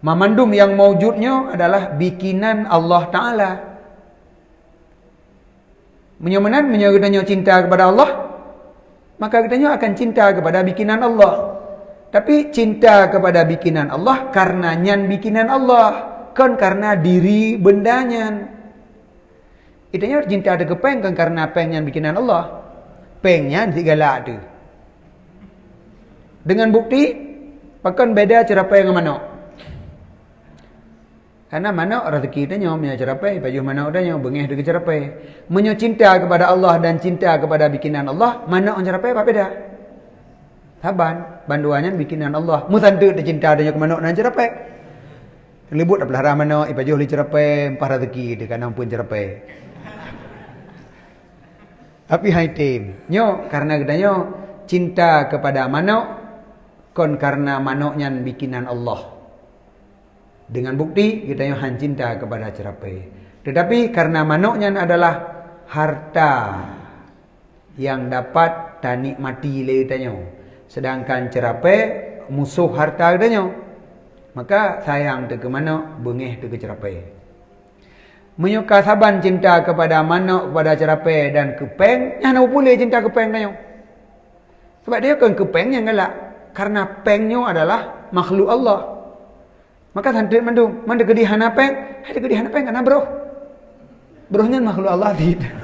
Mamandum yang maujudnya adalah bikinan Allah Ta'ala. Menyomanan katanya cinta kepada Allah, maka katanya akan cinta kepada bikinan Allah. Tapi cinta kepada bikinan Allah karena nyan bikinan Allah, kan karena diri bendanya. Itanya cinta ada kepeng kan karena peng nyan bikinan Allah. Pengnya segala ada. Dengan bukti, pakan beda cerapai dengan manok. Karena manok rezeki tanya punya cerapai, baju manok tanya bengih dengan cerapai. Menyo cinta kepada Allah dan cinta kepada bikinan Allah, manok cerapai apa beda? Taban, banduannya bikinan Allah. Mutantu dia cinta tanya ke manok dan cerapai. Libut dah pelihara manok, baju li cerapai, empah rezeki dia kan pun cerapai. Tapi hai tim, nyo karena katanya cinta kepada manok kon karena manoknya bikinan Allah. Dengan bukti katanya han cinta kepada cerapai. Tetapi karena manoknya adalah harta yang dapat tanikmati le katanya. Sedangkan cerapai musuh harta katanya. Maka sayang te ke manok, bengih te ke cerapai. Menyuka saban cinta kepada manok, kepada cerapai dan kepeng, yang nak boleh cinta kepeng katanya. Sebab dia kan kepeng yang galak. Karena pengnya adalah makhluk Allah. Maka santai mandung, mana kedihan apeng? Ada kedihan apeng karena bro. Brohnya makhluk Allah tidak.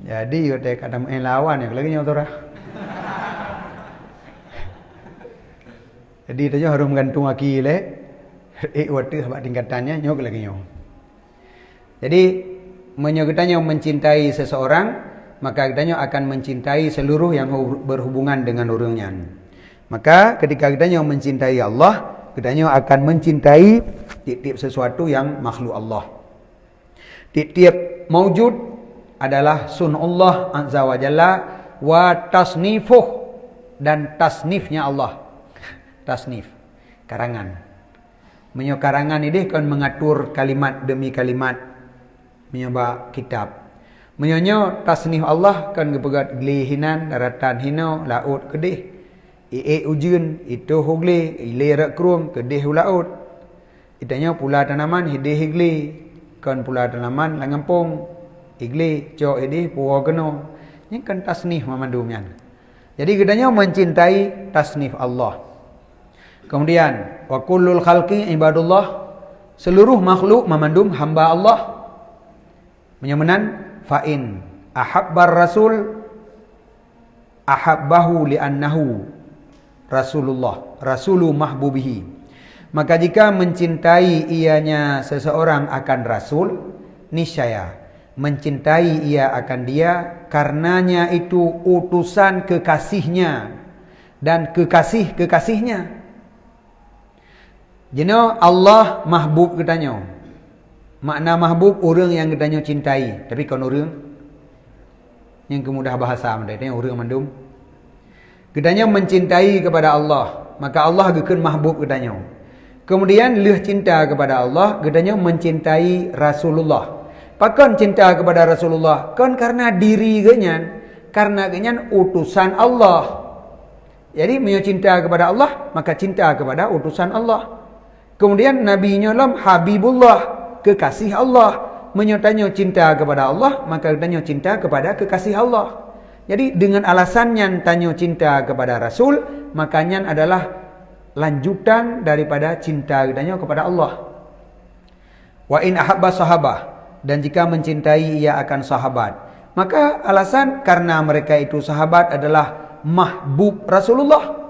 Jadi yote kata lawan ya lagi nyotora. Jadi tanya harus menggantung aki le. Waktu sebab tingkatannya nyok lagi nyok. Jadi menyogetanya mencintai seseorang, maka kitanya akan mencintai seluruh yang berhubungan dengan orangnya. Maka ketika kitanya mencintai Allah, kitanya akan mencintai tiap-tiap sesuatu yang makhluk Allah. Tiap-tiap maujud adalah sunullah azza wa jalla wa tasnifuh, dan tasnifnya Allah. Tasnif, karangan. Menyo karangan ini kan mengatur kalimat demi kalimat, menyoba kitab. Menyonyo tasnif Allah kan kepegat gelihinan, daratan hino, laut kedih. Ujun, itu hugli, rak krum, kedih laut. Itanya pula tanaman, hidih higli. Kan pula tanaman, langampung, igli, cok hidih, puwa keno. Ini kan tasnif memandumnya. Jadi kitanya mencintai tasnif Allah. Kemudian, wa kullul khalqi ibadullah. Seluruh makhluk memandum hamba Allah. Menyamanan, fa'in ahabbar rasul ahabbahu li'annahu Rasulullah, Rasulu mahbubihi. Maka jika mencintai ianya seseorang akan Rasul, niscaya mencintai ia akan dia karenanya itu utusan kekasihnya dan kekasih-kekasihnya. Jadi Allah mahbub katanya. Makna mahbub orang yang katanya cintai. Tapi kan orang yang kemudah bahasa mereka orang mandum. Katanya mencintai kepada Allah, maka Allah akan mahbub katanya. Kemudian leh cinta kepada Allah, katanya mencintai Rasulullah. Pakan cinta kepada Rasulullah kan karena diri genyan, karena genyan utusan Allah. Jadi menyo cinta kepada Allah, maka cinta kepada utusan Allah. Kemudian Nabi nyolam Habibullah, kekasih Allah. Menyotanya cinta kepada Allah, maka katanya cinta kepada kekasih Allah. Jadi dengan alasannya tanya cinta kepada Rasul, makanya adalah lanjutan daripada cinta katanya kepada Allah. Wa in ahabba sahabah, dan jika mencintai ia akan sahabat, maka alasan karena mereka itu sahabat adalah mahbub Rasulullah.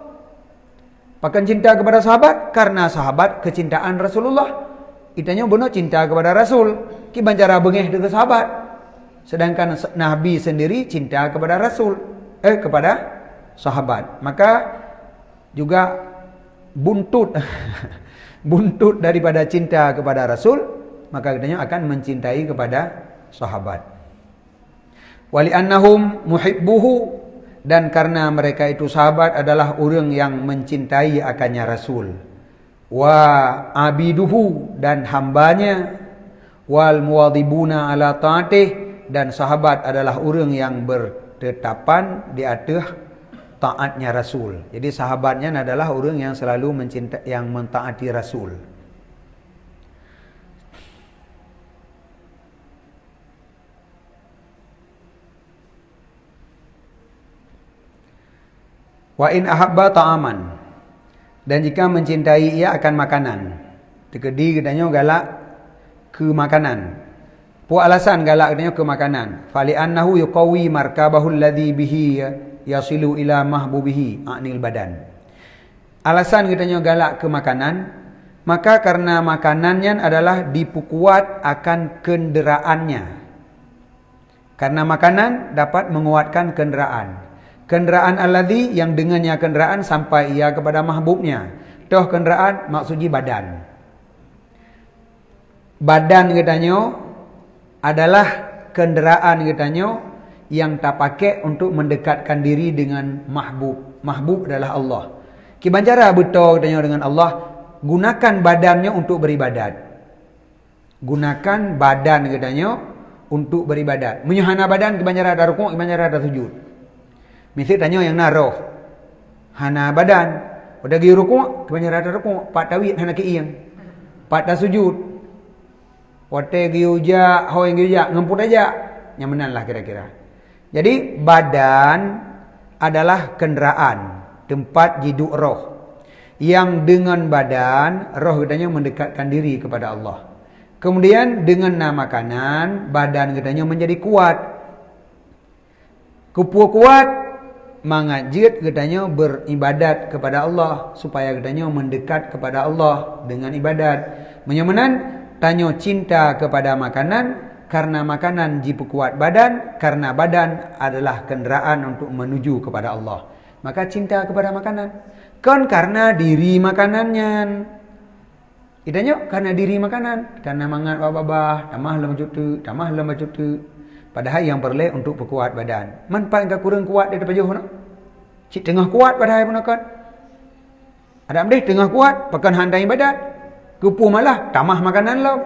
Bahkan cinta kepada sahabat karena sahabat kecintaan Rasulullah. Itanya benar cinta kepada Rasul, ki bancara bengeh dengan sahabat. Sedangkan Nabi sendiri cinta kepada Rasul, kepada sahabat. Maka juga buntut buntut daripada cinta kepada Rasul, maka katanya akan mencintai kepada sahabat. Wali annahum muhibbuhu, dan karena mereka itu sahabat adalah orang yang mencintai akannya Rasul. Wa abiduhu, dan hambanya. Wal muwadhibuna ala ta'atih, dan sahabat adalah orang yang bertetapan di atas taatnya Rasul. Jadi sahabatnya adalah orang yang selalu mencintai, yang mentaati Rasul. Wa in ahabba ta'aman, dan jika mencintai ia akan makanan. Tekedi katanya galak ke makanan. Puak alasan galak katanya ke makanan. Fali annahu yuqawi markabahu alladhi bihi yasilu ila mahbubihi a'nil badan. Alasan katanya galak ke makanan, maka karena makanannya adalah diperkuat akan kenderaannya. Karena makanan dapat menguatkan kenderaan. Kenderaan alladhi, yang dengannya kenderaan sampai ia kepada mahbubnya. Toh kenderaan maksudnya badan. Badan katanya adalah kenderaan katanya yang tak pakai untuk mendekatkan diri dengan mahbub. Mahbub adalah Allah. Kibanjara betul katanya dengan Allah, gunakan badannya untuk beribadat. Gunakan badan katanya untuk beribadat. Menyuhana badan kibanjara ada rukuk, kibanjara ada sujud. Mesti tanya yang naroh. Hana badan, udah gi rukuk, kibanjara ada rukuk, pak tawid hana kiing. Pak ta sujud. Wate gi uja, hoi gi uja, ngemput aja. Nyamanan lah kira-kira. Jadi badan adalah kenderaan, tempat jiduk roh. Yang dengan badan, roh katanya mendekatkan diri kepada Allah. Kemudian dengan makanan, badan katanya menjadi kuat. Kuat, mengajit katanya beribadat kepada Allah, supaya katanya mendekat kepada Allah dengan ibadat. Menyamanan tanya cinta kepada makanan, karena makanan diperkuat badan, karena badan adalah kenderaan untuk menuju kepada Allah. Maka cinta kepada makanan. Kan karena diri makanannya. Idanya karena diri makanan. Karena mangat babah, tamah lemah jutu. Padahal yang perlu untuk perkuat badan. Manfaat enggak kurang kuat daripada jauh nak. Cik tengah kuat padahal pun akan. Ada amdih tengah kuat, pakan handai badan. Kupu malah tamah makanan lah.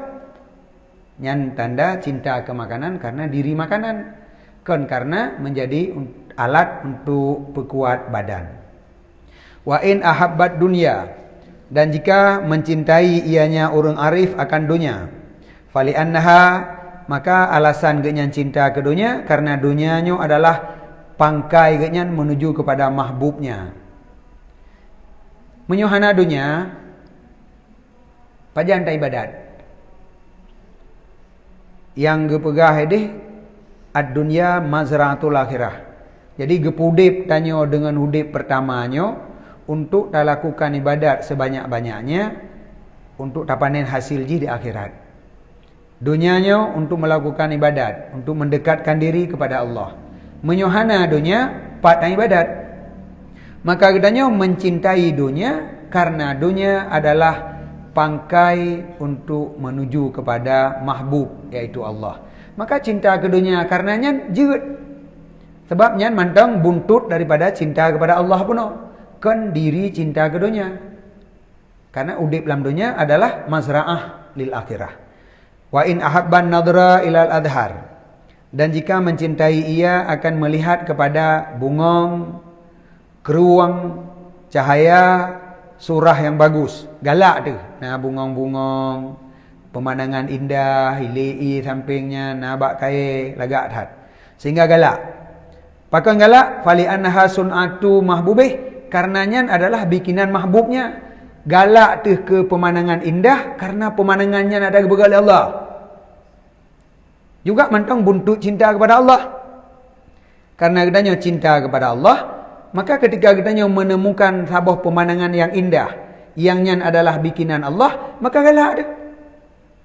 Yang tanda cinta ke makanan karena diri makanan. Kan karena menjadi alat untuk perkuat badan. Wa in ahabbat dunya, dan jika mencintai ianya orang arif akan dunia. Fali annaha, maka alasan genyan cinta ke dunia karena dunianya adalah pangkai genyan menuju kepada mahbubnya. Menyuhana dunia pajan ta ibadat. Yang gepegah edih ad-dunya mazra'atul akhirah. Jadi gepudip tanya dengan hudip pertamanya untuk tak lakukan ibadat sebanyak-banyaknya untuk tak panen hasil ji di akhirat. Dunianya untuk melakukan ibadat, untuk mendekatkan diri kepada Allah. Menyuhana dunia pat ibadat. Maka katanya mencintai dunia karena dunia adalah pangkai untuk menuju kepada mahbub, yaitu Allah. Maka cinta ke dunia karenanya jeut. Sebabnya mantang buntut daripada cinta kepada Allah pun. Kan diri cinta ke dunia. Karena udip dalam dunia adalah mazra'ah lil akhirah. Wa in ahabban nadra ilal adhar, dan jika mencintai ia akan melihat kepada bungong, keruang, cahaya, surah yang bagus. Galak tu. Nah bungong-bungong, pemandangan indah, hilai sampingnya, nabak kai, lagak tat. Sehingga galak. Pakai galak, fali annaha sun'atu mahbubih, karenanya adalah bikinan mahbubnya. Galak tu ke pemandangan indah karena pemandangannya ada kepada Allah. Juga mantang buntut cinta kepada Allah. Karena katanya cinta kepada Allah, maka ketika katanya menemukan sebuah pemandangan yang indah, yang adalah bikinan Allah, maka galak dia.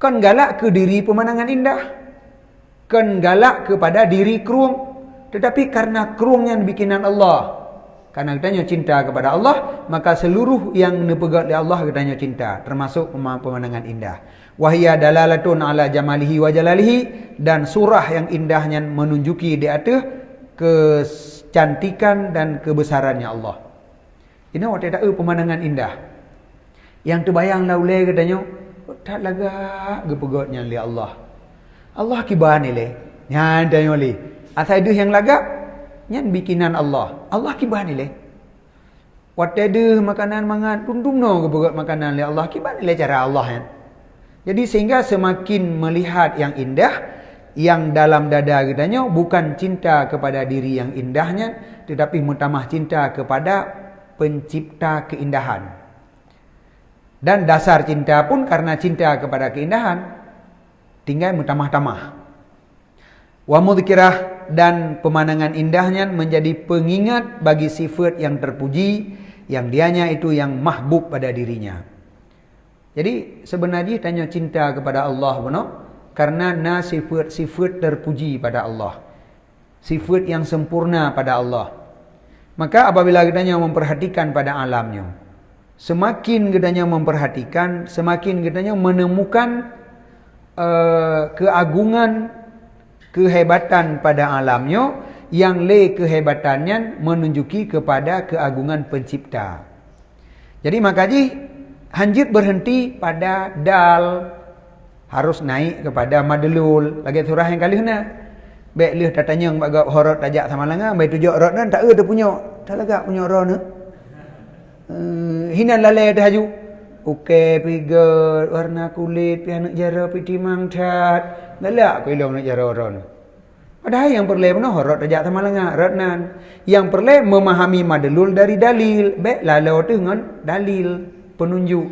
Kan galak ke diri pemandangan indah. Kan galak kepada diri keruang. Tetapi karena keruangnya bikinan Allah, Karena katanya cinta kepada Allah, maka seluruh yang dipegat oleh Allah katanya cinta, termasuk pemandangan indah. Wahia dalalatun ala jamalihi wa jalalihi, dan surah yang indahnya menunjuki di atas kecantikan dan kebesarannya Allah. Ini waktu tak pemandangan indah. Yang terbayang laulai katanya, tak lagak gepegatnya oleh Allah. Allah kibar ni le. Nyan tanya le. Asal itu yang lagak, nyan bikinan Allah. Allah kibar ni le. Waktu ada makanan mangan, tundum no gepegat makanan le Allah kibar ni le cara Allah kan. Jadi sehingga semakin melihat yang indah, yang dalam dada katanya bukan cinta kepada diri yang indahnya, tetapi mutamah cinta kepada pencipta keindahan. Dan dasar cinta pun karena cinta kepada keindahan, tinggal mutamah-tamah. Wa mudhkirah, dan pemandangan indahnya menjadi pengingat bagi sifat yang terpuji, yang dianya itu yang mahbub pada dirinya. Jadi sebenarnya tanya cinta kepada Allah benar, karena sifat-sifat terpuji pada Allah, sifat yang sempurna pada Allah. Maka apabila kitanya memperhatikan pada alamnya, semakin kitanya memperhatikan, semakin kitanya menemukan keagungan, kehebatan pada alamnya, yang kehebatannya menunjuki kepada keagungan pencipta. Jadi makanya hanjit berhenti pada dal, harus naik kepada madlul. Lagi surah yang kali mana? Baik lih tatanya bagak horot tajak sama langa, baik tujuh horot dan tak ada punya, tak lagak punya horot ni. Hinan lalai dah haju. Okey pigat warna kulit, pi anak jara pi timang tat. Galak ko ilong nak jara horot. Padahal yang perlu benar horot tajak sama langa, ratnan. Yang perlu memahami madlul dari dalil, baik lalau tu dengan dalil penunjuk.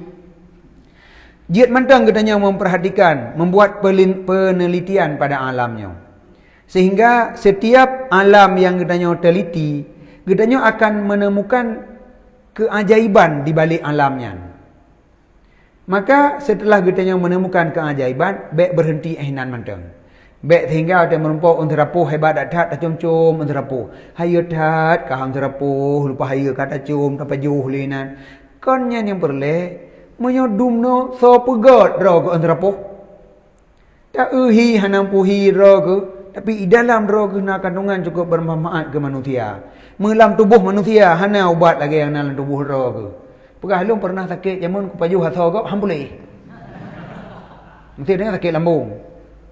Jid mantang katanya memperhatikan, membuat penelitian pada alamnya. Sehingga setiap alam yang katanya teliti, katanya akan menemukan keajaiban di balik alamnya. Maka setelah katanya menemukan keajaiban, baik berhenti ihnan mantang. Baik sehingga ada merumpuk untuk rapuh hebat dak tak cum-cum untuk rapuh. Hayu tat kaham terapuh, lupa hayu kata cum tak pajuh linan. Konnya yang perle menyodumno so pegot ro untuk rapuh. Tak uhi hanampuhi ro ke, tapi di dalam ro ke kandungan cukup bermanfaat ke manusia. Melam tubuh manusia hana ubat lagi yang dalam tubuh ro ke. Pegah lu pernah sakit jamun ku pajuh haso ke hampulih. Mesti dengan sakit lambung.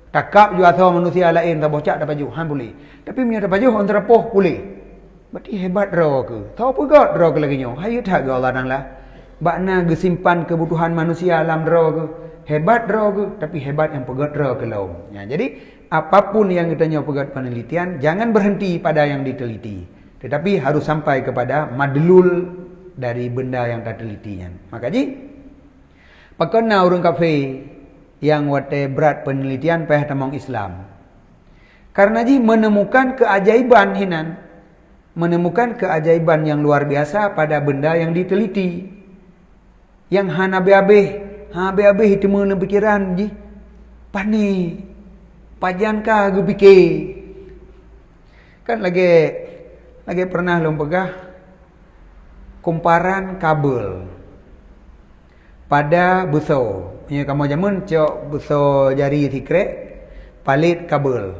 Takap ju haso manusia lain tak bocak tak pajuh hampulih. Tapi punya tak pajuh untuk rapuh boleh. Berarti hebat ro ke. Tahu pegot ro ke lagi nyo. Hayu tak ke Allah nang lah. Bakna gesimpan kebutuhan manusia alam ro ke. Hebat ro ke, tapi hebat yang pegat ro ke laum. Ya, jadi apapun yang kita nyo pegat penelitian, jangan berhenti pada yang diteliti, tetapi harus sampai kepada madlul dari benda yang ditelitinya. Maka ji pakana urang kafe yang wate berat penelitian peh tamong Islam. Karena ji menemukan keajaiban hinan, menemukan keajaiban yang luar biasa pada benda yang diteliti. Yang hana be-abe itu mengenai pikiran ji. Pani pajankah gue pikir. Kan lagi pernah lo pegah kumparan kabel pada buso. Punya kamu jamun cok buso jari tikrek palit kabel.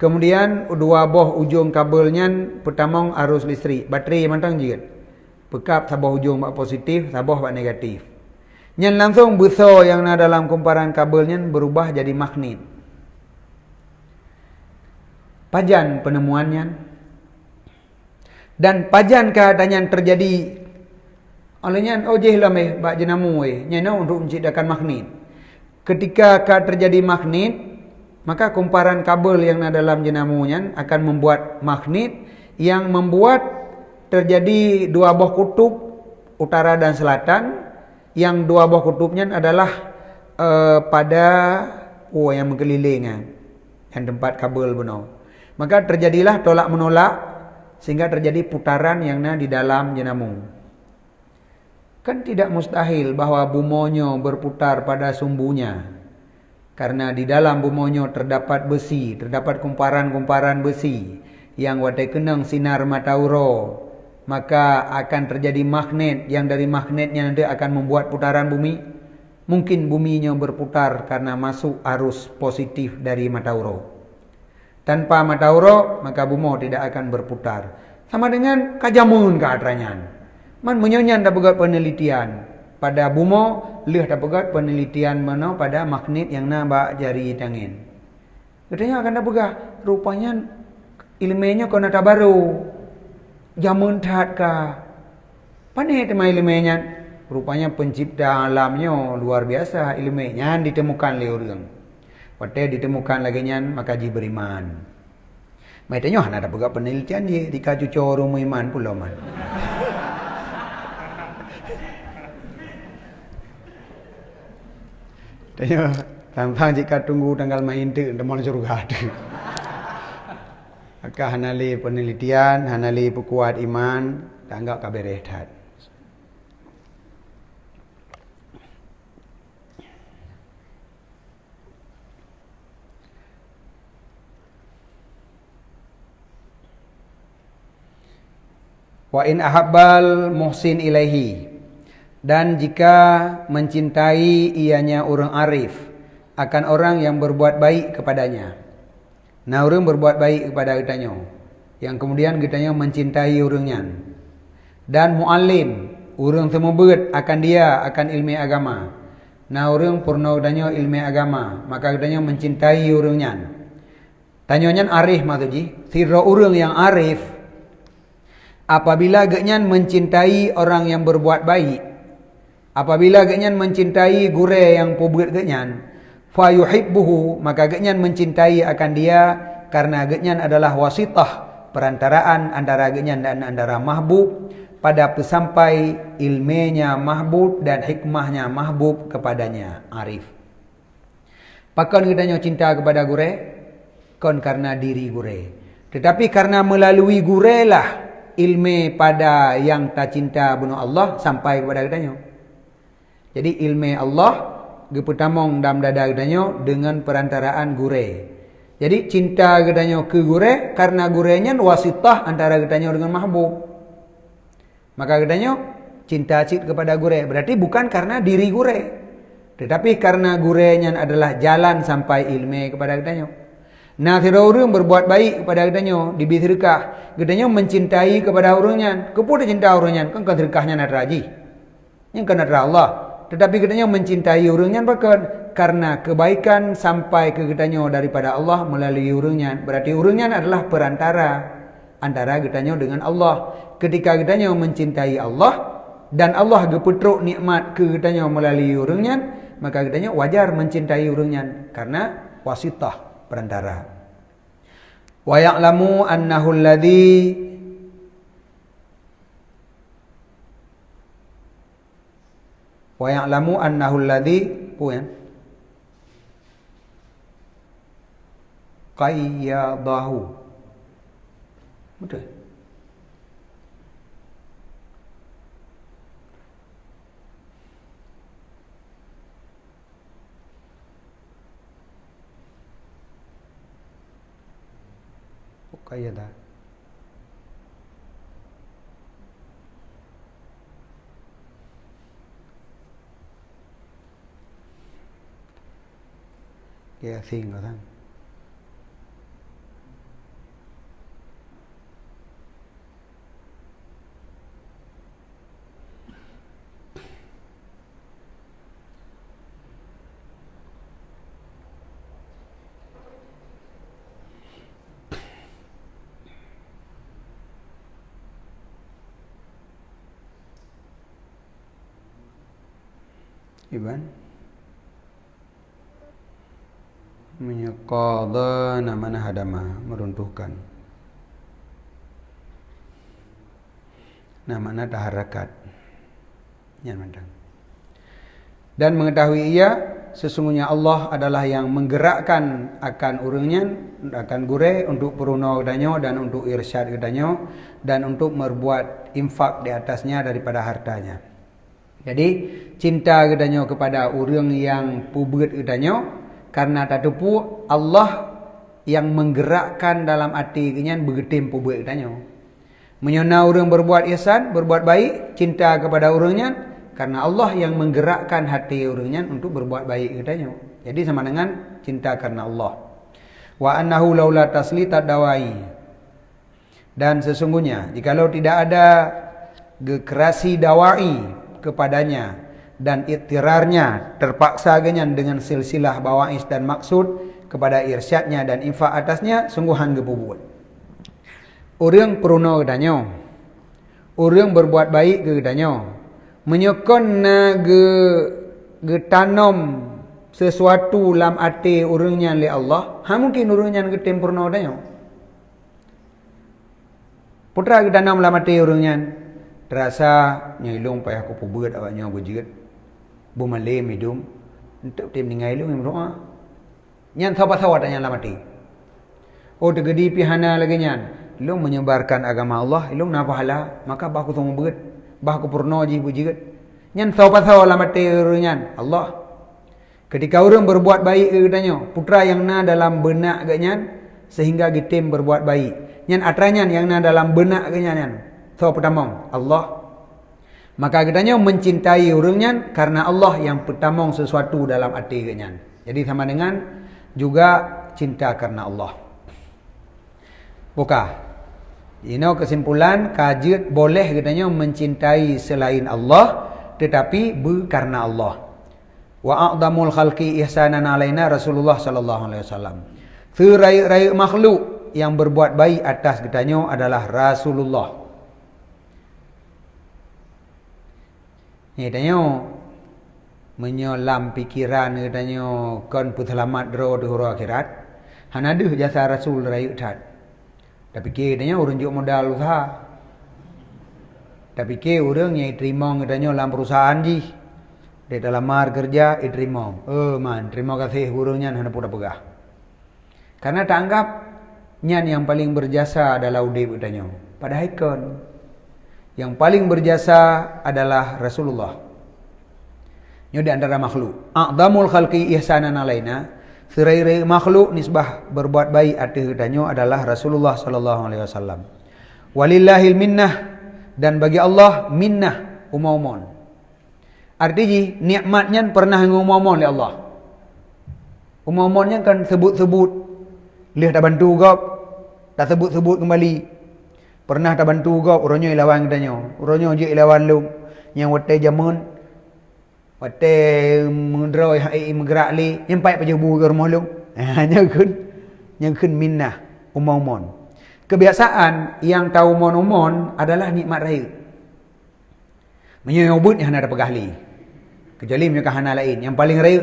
Kemudian dua boh ujung kabelnya pertama arus listrik, baterai mantang juga. Pekap sabah ujung bak positif, sabah bak negatif. Yang langsung buso yang ada dalam kumparan kabelnya berubah jadi magnet. Pajan penemuannya. Dan pajan keadaan terjadi olehnya ojeh lah meh bak jenamu nyana untuk menciptakan magnet. Ketika terjadi magnet, maka kumparan kabel yang ada dalam jenamunya akan membuat magnet yang membuat terjadi dua buah kutub utara dan selatan, yang dua buah kutubnya adalah pada yang mengelilingi yang tempat kabel benar. Maka terjadilah tolak menolak sehingga terjadi putaran yang di dalam jenamu. Kan tidak mustahil bahwa bumonyo berputar pada sumbunya, karena di dalam bumonyo terdapat besi, terdapat kumparan-kumparan besi yang watai kenang sinar matauro, maka akan terjadi magnet, yang dari magnetnya nanti akan membuat putaran bumi. Mungkin buminya berputar karena masuk arus positif dari matauro. Tanpa matauro, maka bumi tidak akan berputar. Sama dengan kajamun ke atranyan. Man menyonyan dah buat penelitian pada bumi, leh dah buat penelitian mana pada magnet yang nampak jari tangan. Katanya akan dah buat, rupanya ilmunya kena tak baru. Jamun tat ka. Pandai tema ilmunya. Rupanya pencipta alamnya luar biasa ilmunya ditemukan oleh orang. Waktu ditemukan lagi nyan maka ji beriman. Mai tanya ada buat penelitian dia dikaju coro iman pula man. Tanya tampang jika tunggu tanggal main tu demal surga tu. Maka hanali penelitian, hanali perkuat iman, tanggap kabereh tat. Wa in ahabbal muhsin ilaihi, dan jika mencintai ianya orang arif akan orang yang berbuat baik kepadanya. Nah orang berbuat baik kepada kitanya, yang kemudian kitanya mencintai orangnya. Dan muallim, orang semua berat akan dia akan ilmu agama. Nah orang purna kitanya ilmu agama, maka kitanya mencintai orangnya. Tanyanya arif maksudnya, sira orang yang arif apabila genyan mencintai orang yang berbuat baik, apabila genyan mencintai gure yang pubuat genyan, fa yuhibbuhu, maka genyan mencintai akan dia karena genyan adalah wasitah, perantaraan antara genyan dan antara mahbub pada pesampai ilmunya mahbub dan hikmahnya mahbub kepadanya arif. Pakon kitanya cinta kepada gure, kon karena diri gure. Tetapi karena melalui gure lah ilmu pada yang tak cinta bunuh Allah sampai kepada kitanya. Jadi ilmu Allah geputamong dalam dada kitanya dengan perantaraan gure. Jadi cinta kitanya ke gure karena gurenya wasitah antara kitanya dengan mahbub. Maka kitanya cinta cit kepada gure. Berarti bukan karena diri gure, tetapi karena gurenya adalah jalan sampai ilmu kepada kitanya. Nah, sira orang berbuat baik kepada kitanya, diberi sedekah, kitanya mencintai kepada orangnya. Kepada cinta orangnya, kan sedekahnya nak raji. Yang kan Allah. Tetapi kitanya mencintai orangnya bahkan karena kebaikan sampai ke kitanya daripada Allah melalui orangnya. Berarti orangnya adalah perantara antara kitanya dengan Allah. Ketika kitanya mencintai Allah dan Allah gepetruk nikmat ke kitanya melalui orangnya, maka kitanya wajar mencintai orangnya karena wasitah, perantara. Wa ya'lamu annahu alladhi wa ya'lamu annahu alladhi puan qayyadahu. Betul. Qayyada. Ya sing kan. Iban menyaqadha namana hadama, meruntuhkan. Namana taharakat. Yang mandang. Dan mengetahui ia sesungguhnya Allah adalah yang menggerakkan akan orangnya, akan gure untuk peruna kedanyo dan untuk irsyad kedanyo dan untuk berbuat infak di atasnya daripada hartanya. Jadi cinta kedanyo kepada orang yang pubeut kedanyo karena tak tepu Allah yang menggerakkan dalam hati kenyan bergetim pubuk tanya. Menyona orang berbuat ihsan, berbuat baik, cinta kepada orangnya, karena Allah yang menggerakkan hati orangnya untuk berbuat baik katanya. Jadi sama dengan cinta karena Allah. Wa annahu laula taslitat dawai. Dan sesungguhnya jikalau tidak ada gerasi dawai kepadanya dan iktirarnya terpaksa dengan silsilah bawais dan maksud kepada irsyadnya dan infak atasnya, sungguhan gepubuat. Orang peruno katanya, orang berbuat baik katanya, menyokon na tanam sesuatu dalam hati orangnya oleh Allah, mungkin orangnya getem peruno katanya. Putra tanam dalam hati orangnya, terasa nyilung payah aku pubuat awaknya berjerit, bumalem hidung, untuk tim ningai lu yang berdoa. Nyan sahabat-sahabat tanya dalam hati. Oh tergedi pihana lagi nyan. Lu menyebarkan agama Allah, lu nak pahala, maka bah aku tunggu berat, bah aku purno je bujigat. Nyan sahabat-sahabat dalam hati nyan Allah. Ketika orang berbuat baik katanya, putra yang na dalam benak nyan sehingga gitim berbuat baik. Nyan atranya yang na dalam benak nyan. So pertama Allah. Maka katanya mencintai orangnya karena Allah yang pertama sesuatu dalam hati nyan. Jadi sama dengan juga cinta karena Allah. Buka. Kesimpulan kajit boleh katanya mencintai selain Allah tetapi karena Allah. Wa a'damul khalqi ihsanan alaina Rasulullah sallallahu alaihi wasallam. Serai-rai makhluk yang berbuat baik atas katanya adalah Rasulullah. Ni katanya menyolam pikiran katanya kon puselamat dro di huru akhirat. Hanada jasa Rasul rayu tat. Tapi katanya orang juga modal usaha. Tapi orang yang terima katanya dalam perusahaan ji. Di dalam mar kerja terima. Terima kasih orangnya hana pura pegah. Karena tak anggap nyan yang paling berjasa adalah udip katanya. Padahal kon yang paling berjasa adalah Rasulullah. Ini di antara makhluk. A'damul khalqi ihsanan alaina. Serai-rai makhluk nisbah berbuat baik atas katanya adalah Rasulullah sallallahu alaihi wasallam. Walillahil minnah, dan bagi Allah minnah umumon. Artinya nikmatnya pernah ngumumon oleh Allah. Umumonnya kan sebut-sebut. Lihat tak bantu gop, tak sebut-sebut kembali. Pernah tak bantu gop orangnya ilawan katanya. Orangnya je ilawan lu yang wate jamun. Wate mendroi hai menggerak li nyampai pada buah ke rumah lu. Yang kun minnah umumon. Kebiasaan yang tahu umon adalah nikmat raya. Menyebut yang ada pegahli. Kecuali mereka hana lain yang paling raya.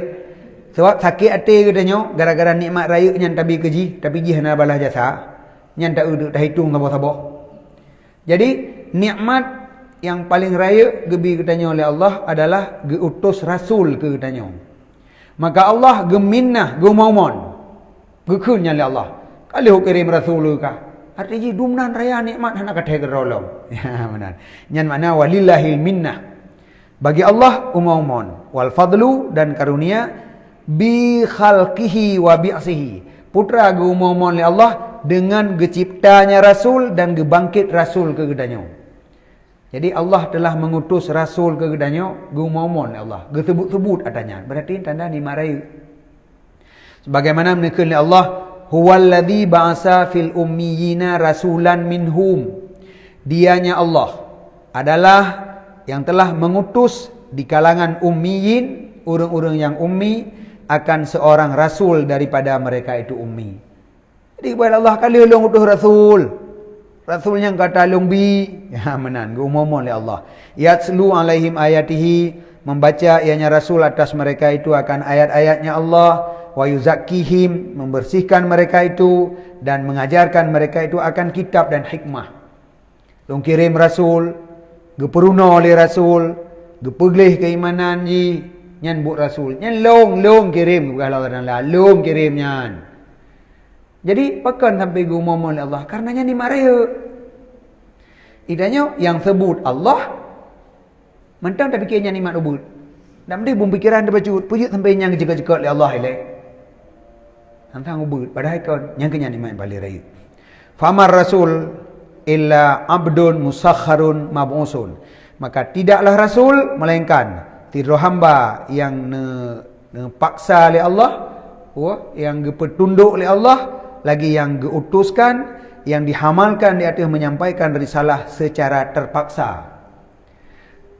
Sebab sakit hati katanya gara-gara nikmat raya yang tabi keji, tapi ji hana balas jasa. Yang tak uduk dah hitung sabar-sabar. Jadi nikmat yang paling raya gebi katanya oleh Allah adalah geutus rasul ke katanya. Maka Allah geminnah gumauman. Gekunya oleh Allah. Kalau kirim rasul ka. Artinya dumnan raya nikmat hana kathe gerolong. Ya benar. Nyan makna walillahil minnah. Bagi Allah umauman wal fadlu dan karunia bi khalqihi wa bi'sihi. Putra gumauman oleh Allah dengan geciptanya rasul dan gebangkit rasul ke katanya. Jadi Allah telah mengutus rasul ke gedanya gumauman Allah. Gesebut-sebut adanya. Berarti tanda ni marai. Sebagaimana menekan Allah, huwallazi ba'asa fil ummiyina rasulan minhum. Dianya Allah adalah yang telah mengutus di kalangan ummiyin, orang-orang yang ummi, akan seorang rasul daripada mereka itu ummi. Jadi kepada Allah kali long utus rasul. Rasulnya kata lumbi, ya menan, gumomon oleh Allah. Yatslu alaihim ayatihi, membaca ianya Rasul atas mereka itu akan ayat-ayatnya Allah. Wa yuzakkihim, membersihkan mereka itu dan mengajarkan mereka itu akan kitab dan hikmah. Long kirim Rasul, geperuno oleh Rasul, gepeglih keimanan ji, nyan buat Rasul. Nyan long kirim, kalau Allah long kirim nyan. Jadi pakan sampai gumauman oleh Allah karenanya ni maraya. Idanya yang sebut Allah mentang tak fikirnya ni mak ubud. Dan dia pun pikiran dia baca puji sampai yang jeka-jeka oleh Allah ile. Tang ubud padahal kon yang kenyan iman balik raya. Famar rasul illa abdun musakharun mab'usun. Maka tidaklah rasul melainkan tiada hamba yang paksa oleh Allah, yang petunduk oleh Allah, lagi yang diutuskan, yang dihamalkan di atas menyampaikan risalah secara terpaksa.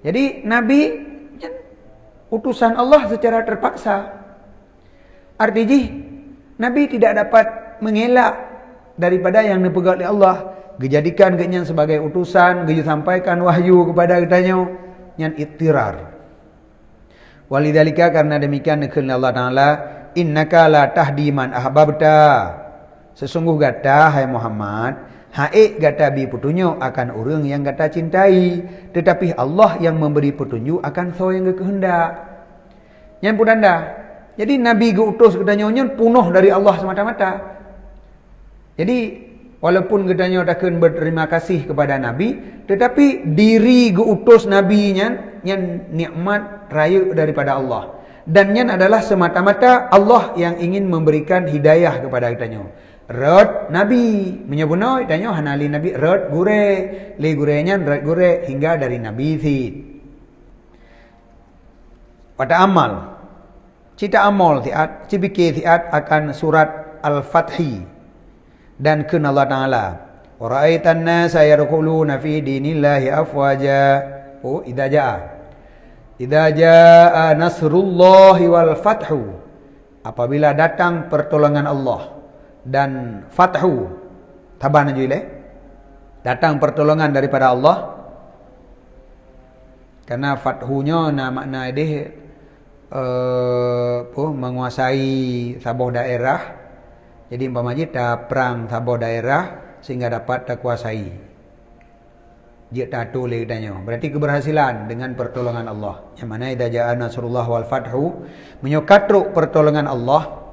Jadi Nabi utusan Allah secara terpaksa. Artinya Nabi tidak dapat mengelak daripada yang dipegang oleh Allah. Dijadikan kenyan sebagai utusan, sampaikan wahyu kepada kitanya yang ittirar. Walidhalika karena demikian dikatakan Allah Taala, innaka la tahdi man ahbabta. Sesungguh gata hai Muhammad, haik gata bi petunjuk akan orang yang gata cintai, tetapi Allah yang memberi petunjuk akan so yang kehendak. Yang pun anda. Jadi Nabi diutus katanya penuh dari Allah semata-mata. Jadi walaupun katanya takkan berterima kasih kepada Nabi, tetapi diri diutus Nabi yang nikmat raya daripada Allah. Dan yang adalah semata-mata Allah yang ingin memberikan hidayah kepada kitanya. Rod Nabi menyebutnya kitanya hanali Nabi rod gure, le gurenya rod gure hingga dari Nabi Zid. Pada amal cita amal tiat, cipike tiat akan surat Al-Fathi dan kun Allah Ta'ala. Wa ra'aitan nasa yadkhuluna fi dinillahi afwaja. Oh, idza jaa nasrullahi wal fathu. Apabila datang pertolongan Allah dan fathu, taban juga datang pertolongan daripada Allah. Karena fathunya makna dia menguasai sebuah daerah. Jadi umpamanya kita perang sebuah daerah sehingga dapat terkuasai. Dia tatu le katanya. Berarti keberhasilan dengan pertolongan Allah. Yang mana idza jaa nasrullah wal fathu, menyokatruk pertolongan Allah.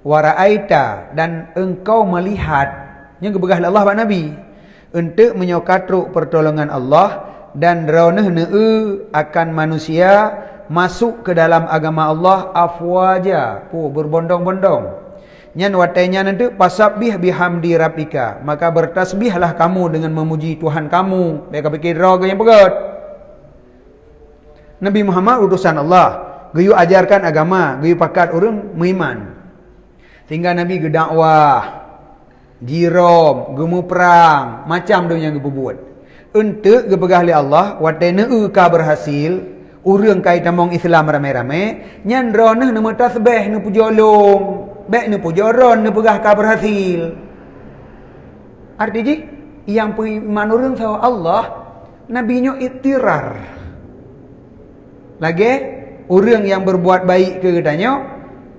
Wa ra'aita, dan engkau melihat, yang kebegah Allah Pak Nabi, untuk menyokatruk pertolongan Allah dan raunah akan manusia masuk ke dalam agama Allah afwaja, berbondong-bondong. Nyan watainya nanti pasabbih bihamdi rabbika, maka bertasbihlah kamu dengan memuji Tuhan kamu. Mereka pikir roga yang pegat. Nabi Muhammad utusan Allah, geyu ajarkan agama, geyu pakat orang beriman. Sehingga Nabi gedakwah, jirom, gemu perang, macam tu yang gebuat. Untuk gepegah li Allah, wataina ka berhasil, urang kai tamong Islam rame-rame, nyan ronah nama tasbih nu pujolong. Baik ni pujoron ni pegah ka berhasil. Artinya yang beriman orang sama Allah, nabinya ittirar. Lagi orang yang berbuat baik ke katanya,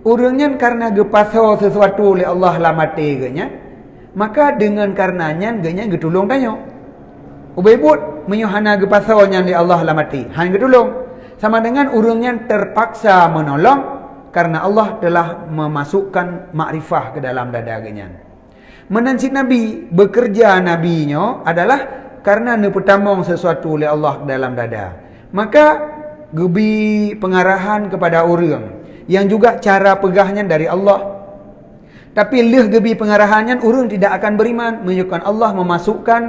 orangnya karena gepaso sesuatu oleh Allah lah mati katanya, maka dengan karenanya ganya getulung tanya. Ubaibut menyuhana gepasonya di Allah lah mati, han getulung. Sama dengan orangnya terpaksa menolong karena Allah telah memasukkan makrifah ke dalam dadanya. Menansi Nabi, bekerja nabinya adalah karena nepetamong sesuatu oleh Allah dalam dada. Maka gebi pengarahan kepada orang yang juga cara pegahnya dari Allah. Tapi leh gebi pengarahannya orang tidak akan beriman, menunjukkan Allah memasukkan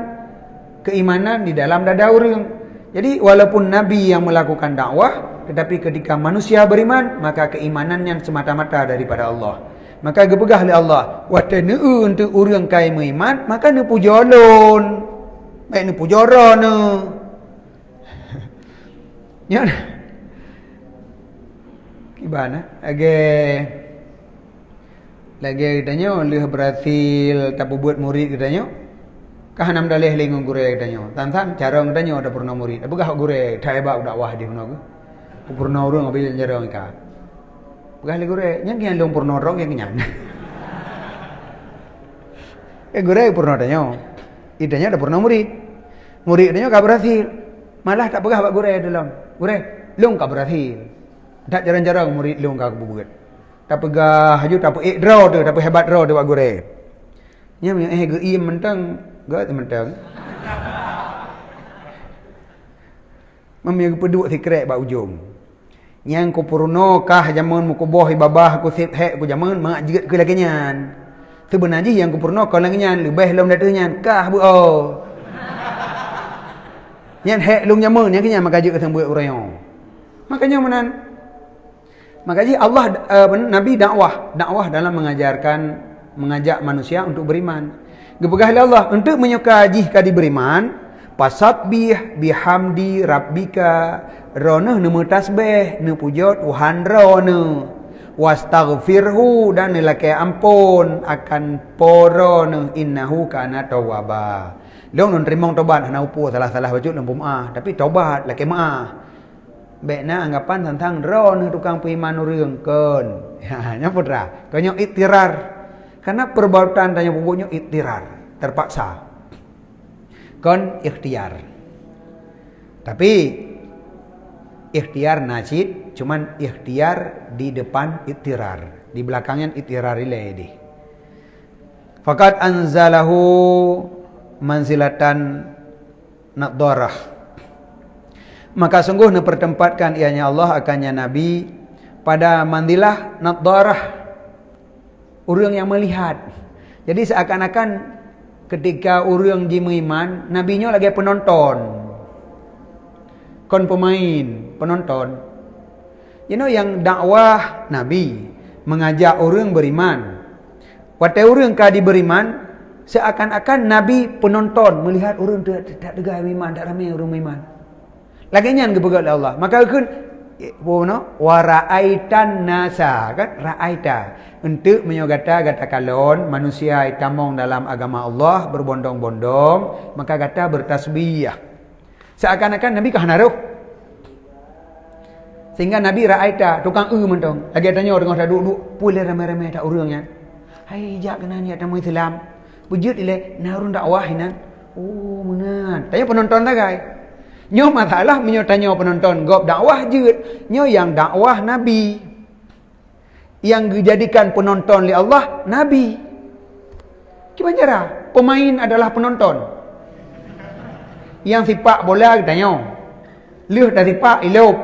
keimanan di dalam dada orang. Jadi walaupun Nabi yang melakukan dakwah, tetapi ketika manusia beriman, maka keimanannya semata-mata daripada Allah. Maka gepegah oleh Allah, watana untuk orang kai beriman, maka ne pujolon. Baik ne pujoron ne. Ya. Gimana? Lagi katanya leh berhasil tak buat murid katanya. Kahanam dalih lengung gure katanya. Tantan cara katanya ada pernah murid. Apakah gure thaiba dakwah di mana ke? Purna orang ambil jarang ka. Pegah le gure, nyang kian long purna orang yang nyan. Gure purna tanya. Idanya ada purna murid. Muridnya ka berhasil. Malah tak pegah bak gure dalam. Gure, long ka berhasil. Tak jarang-jarang murid long ka kebubuat. Tak pegah haju tak pe draw tu, tak hebat draw tu bak gure. Nya ge mentang, ge mentang. Mami peduk si krek bak ujung. Yang ku purno kah jaman mu ku boh ibabah ku sip hek ku jaman mak jeget ke lagi nyan. Sebenarnya yang ku purno kau lagi nyan lebih lom dah tu nyan kah bu oh. Nyan hek lung jaman yang kenyan maka jeget sang buat urayo. Makanya menan. Makanya Allah Nabi dakwah dalam mengajak manusia untuk beriman. Gepegah Allah untuk menyuka jika diberiman pasabbih bihamdi rabbika rono nemu tasbih ne puja Tuhan rono wastaghfirhu dan nilai ampun akan porono innahu kana tawwaba. Long nun terima tobat hana upu salah-salah wajud lempu maaf tapi tobat laki maaf. Bekna anggapan tentang rono tukang beriman urang keun. Ya nyapura. Kanyo iktirar. Karena perbuatan tanya pupuknya iktirar, terpaksa. Kon ikhtiar. Tapi ikhtiar nasid cuman ikhtiar di depan iktirar, di belakangnya iktirar iladi. Faqad anzalahu manzilatan nadharah. Maka sungguh dipertempatkan ianya Allah akannya Nabi pada mandilah nadharah, orang yang melihat. Jadi seakan-akan ketika orang beriman, nabinya lagi penonton. Kon pemain, penonton. You know yang dakwah Nabi mengajak orang beriman. Waktu orang kadi beriman, seakan-akan Nabi penonton melihat orang tak tegak beriman, tak ramai orang beriman. Lagi nyan kepegat Allah. Maka kun wa ra'aitan nasa kan ra'aita untuk menyogata kata kalon manusia itamong dalam agama Allah berbondong-bondong maka kata bertasbih seakan-akan Nabi kahanaruh sehingga Nabi ra'aita tukang mentong lagi tanya orang dah duduk pulih ramai-ramai tak urangnya hai jak kena ni tamu Islam wujud ile narun dakwah inan oh menan tanya penonton dah guys. Nyo masalah menyotanya penonton gop dakwah jeut nyo yang dakwah Nabi yang dijadikan penonton oleh Allah Nabi. Gimana cara? Pemain adalah penonton. Yang sipak bola katanya leuh dari sipak ilop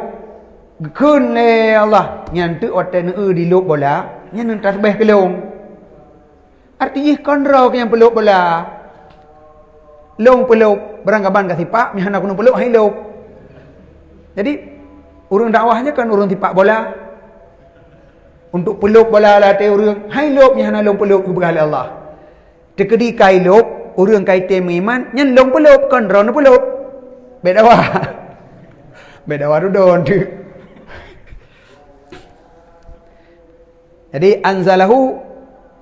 gekun le Allah nyantu oten di lop bola nyan tasbih kelong. Artinya kontrol yang peluk bola. Long peluk beranggapan ke sipak mihana kuno peluk hai lop. Jadi urang dakwahnya kan urang sipak bola. Untuk peluk bola lah te urang hai lop mihana long peluk ku begal Allah. Tekedi kai lop urang kai te iman nyen long peluk kan ron peluk. Beda wah. Beda waru don tu. Jadi anzalahu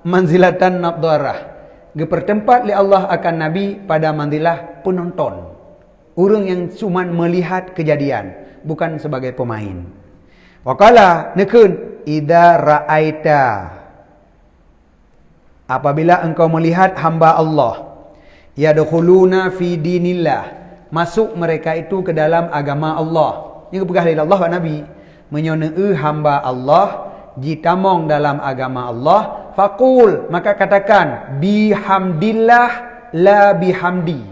manzilatan nadharah. Dipertempat oleh Allah akan Nabi pada mandilah penonton. Orang yang cuma melihat kejadian, bukan sebagai pemain. Waqala nekun idza ra'aita. Apabila engkau melihat hamba Allah yadkhuluna fi dinillah, masuk mereka itu ke dalam agama Allah. Ini kepegah oleh Allah wa Nabi menyoneu hamba Allah jitamong dalam agama Allah. Faqul maka katakan bihamdillah la bihamdi.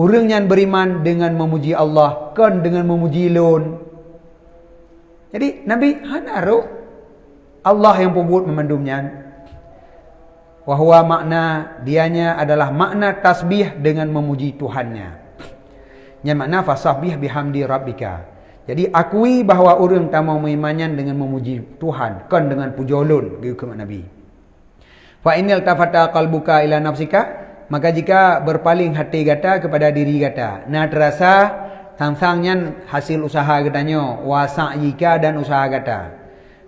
Orang yang beriman dengan memuji Allah kan dengan memuji lon. Jadi Nabi hanaru Allah yang pembuat memandumnya. Wahwa makna dianya adalah makna tasbih dengan memuji Tuhannya. Yang makna fasabbih bihamdi rabbika. Jadi akui bahawa orang tamau mengimannya dengan memuji Tuhan kan dengan pujolun gitu Nabi. Fa inil tafata qalbuka ila nafsika, maka jika berpaling hati gata kepada diri gata na terasa sangsangnya hasil usaha gatanyo wa sa'yika dan usaha gata.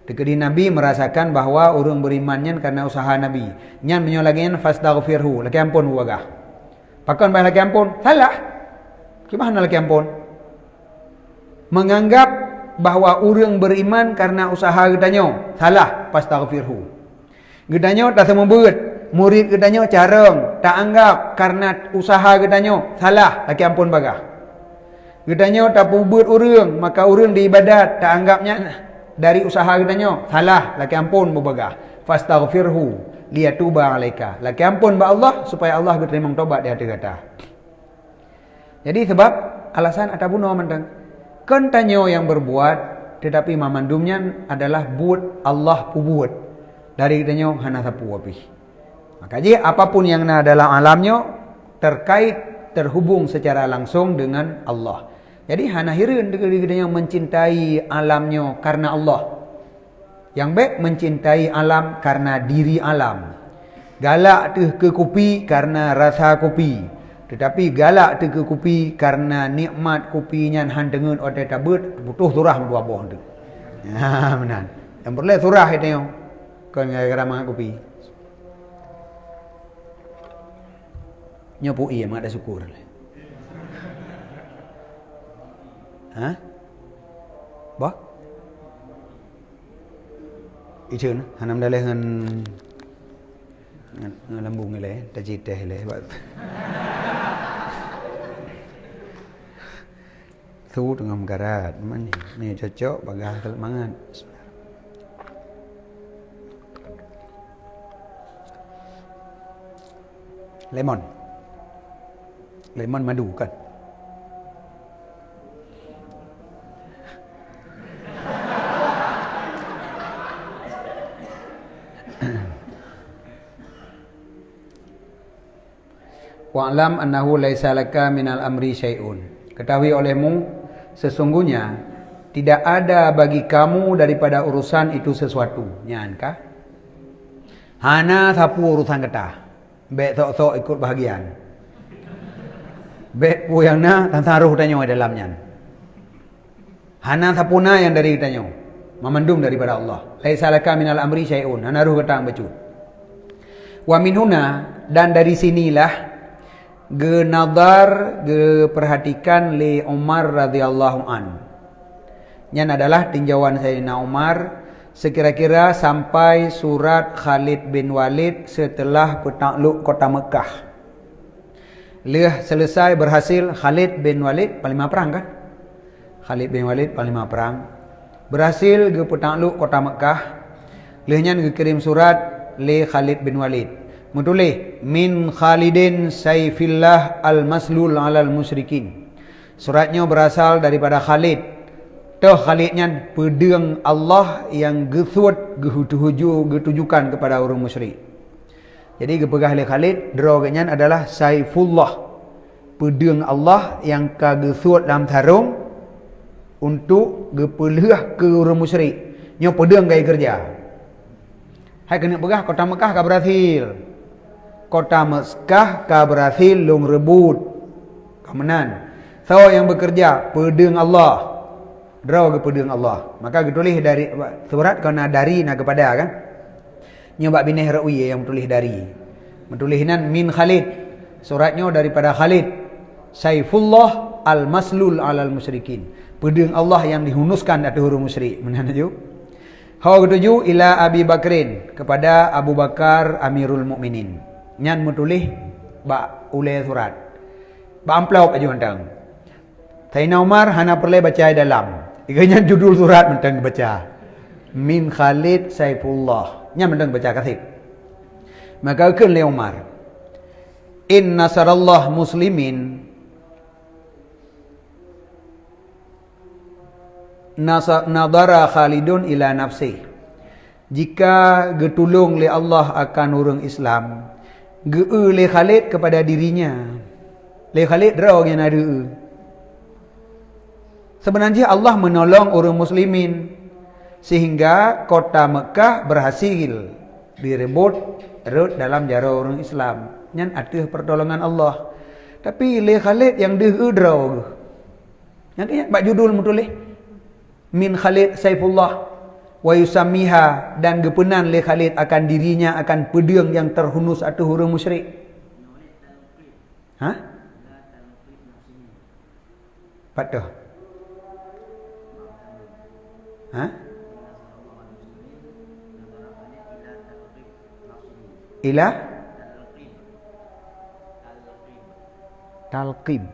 Tekedi Nabi merasakan bahawa orang berimannya karena usaha Nabi nyan menyolagian fastaghfirhu laki ampun wagah pakon bah laki ampun salah gimana laki ampun menganggap bahawa orang beriman karena usaha gatanyo salah fastaghfirhu. Gedanyo tak semua buat. Murid gedanyo careng. Tak anggap karena usaha gedanyo. Salah. Laki ampun bagah. Gedanyo tak buat orang. Maka orang diibadat. Tak anggapnya dari usaha gedanyo. Salah. Laki ampun bagah. Fastaghfirhu. Liyatuba alaika. Laki ampun ba Allah. Supaya Allah terima tobat di hati kata. Jadi sebab alasan atabuno mentang. Kan tanyo yang berbuat. tetapi mamandumnya adalah buat Allah buat. Dari kitanya hana sapu api. Maka je apapun yang na dalam alamnya terkait terhubung secara langsung dengan Allah. Jadi hana hireun kitanya mencintai alamnya karena Allah. Yang baik mencintai alam karena diri alam. Galak tu ke kopi karena rasa kopi. Tetapi galak tu ke kopi karena nikmat kopinya han dengen otai tabut butuh surah dua buah tu. Ha benar. Yang perlu surah itu yo. Kan gara-gara makan kopi. Nyopo iya mak ada syukur. Ha? Bah? Ijeun hanam daleh ngan lambung ile ta citeh ile thu dengan garat mana ni cocok bagah tel mangan lemon madu kan wa'lam annahu laisa laka minal amri syai'un. Ketahui olehmu sesungguhnya tidak ada bagi kamu daripada urusan itu sesuatu. Nyan kah? Hana sapu urusan kita. Bek sok-sok ikut bahagian. Bek pu yang na tantaruh tanyo dalamnya. Hana sapuna yang dari tanyo. Memandum daripada Allah. Laisa laka minal amri syai'un. Hana ruh ketang becut. Wa min huna dan dari sinilah ge nadar ge perhatikan li Umar radhiyallahu an. Yang adalah tinjauan Sayyidina Umar sekira-kira sampai surat Khalid bin Walid setelah bertakluk kota Mekah. Leh selesai berhasil Khalid bin Walid panglima perang kan? Khalid bin Walid panglima perang. Berhasil ge bertakluk kota Mekah. Lehnya ge kirim surat li Khalid bin Walid. Menulis min Khalidin Saifillah al-Maslul alal musyrikin. Suratnya berasal daripada Khalid. Toh Khalidnya pedang Allah yang gesut getujukan kepada orang musyrik. Jadi gepegah oleh Khalid deroganya adalah Saifullah. Pedang Allah yang kagesut dalam sarung untuk gepelah ke orang musyrik. Nya pedang gaya kerja. Hai kena pegah kota Mekah ka berhasil. Kota Mekah ka berhasil long rebut kemenangan. So yang bekerja pedang Allah. Draw ke pedang Allah. Maka ditulis dari surat kena dari na kepada kan. Nyoba bineh rawi yang tulis dari. Menulisnan min Khalid. Suratnya daripada Khalid. Saifullah al-Maslul alal musyrikin. Pedang Allah yang dihunuskan atas orang musyrik. Mana tu? Hau ketujuh ila Abi Bakrin kepada Abu Bakar Amirul Mukminin. Nyan menulis ba ule surat. Ba amplop aja mentang. Sayyidina Umar hana perlu baca dalam. Iganya judul surat mentang baca. Min Khalid Saifullah. Nyan mentang baca kasih. Maka keun le Umar. In nasarallah muslimin nadara Khalidun ila nafsi. Jika getulung le Allah akan orang Islam, geu le Khalid kepada dirinya. Le Khalid draw yang ada. Sebenarnya Allah menolong orang muslimin sehingga kota Mekah berhasil direbut dalam jara orang Islam. Nyan atuh pertolongan Allah. Tapi le Khalid yang deu draw. Yang bak judul menulis min Khalid Saifullah wa yusammiha dan gepenan le Khalid akan dirinya akan pedang yang terhunus atas orang musyrik. Ha? Patah. Ha? Ila talqim.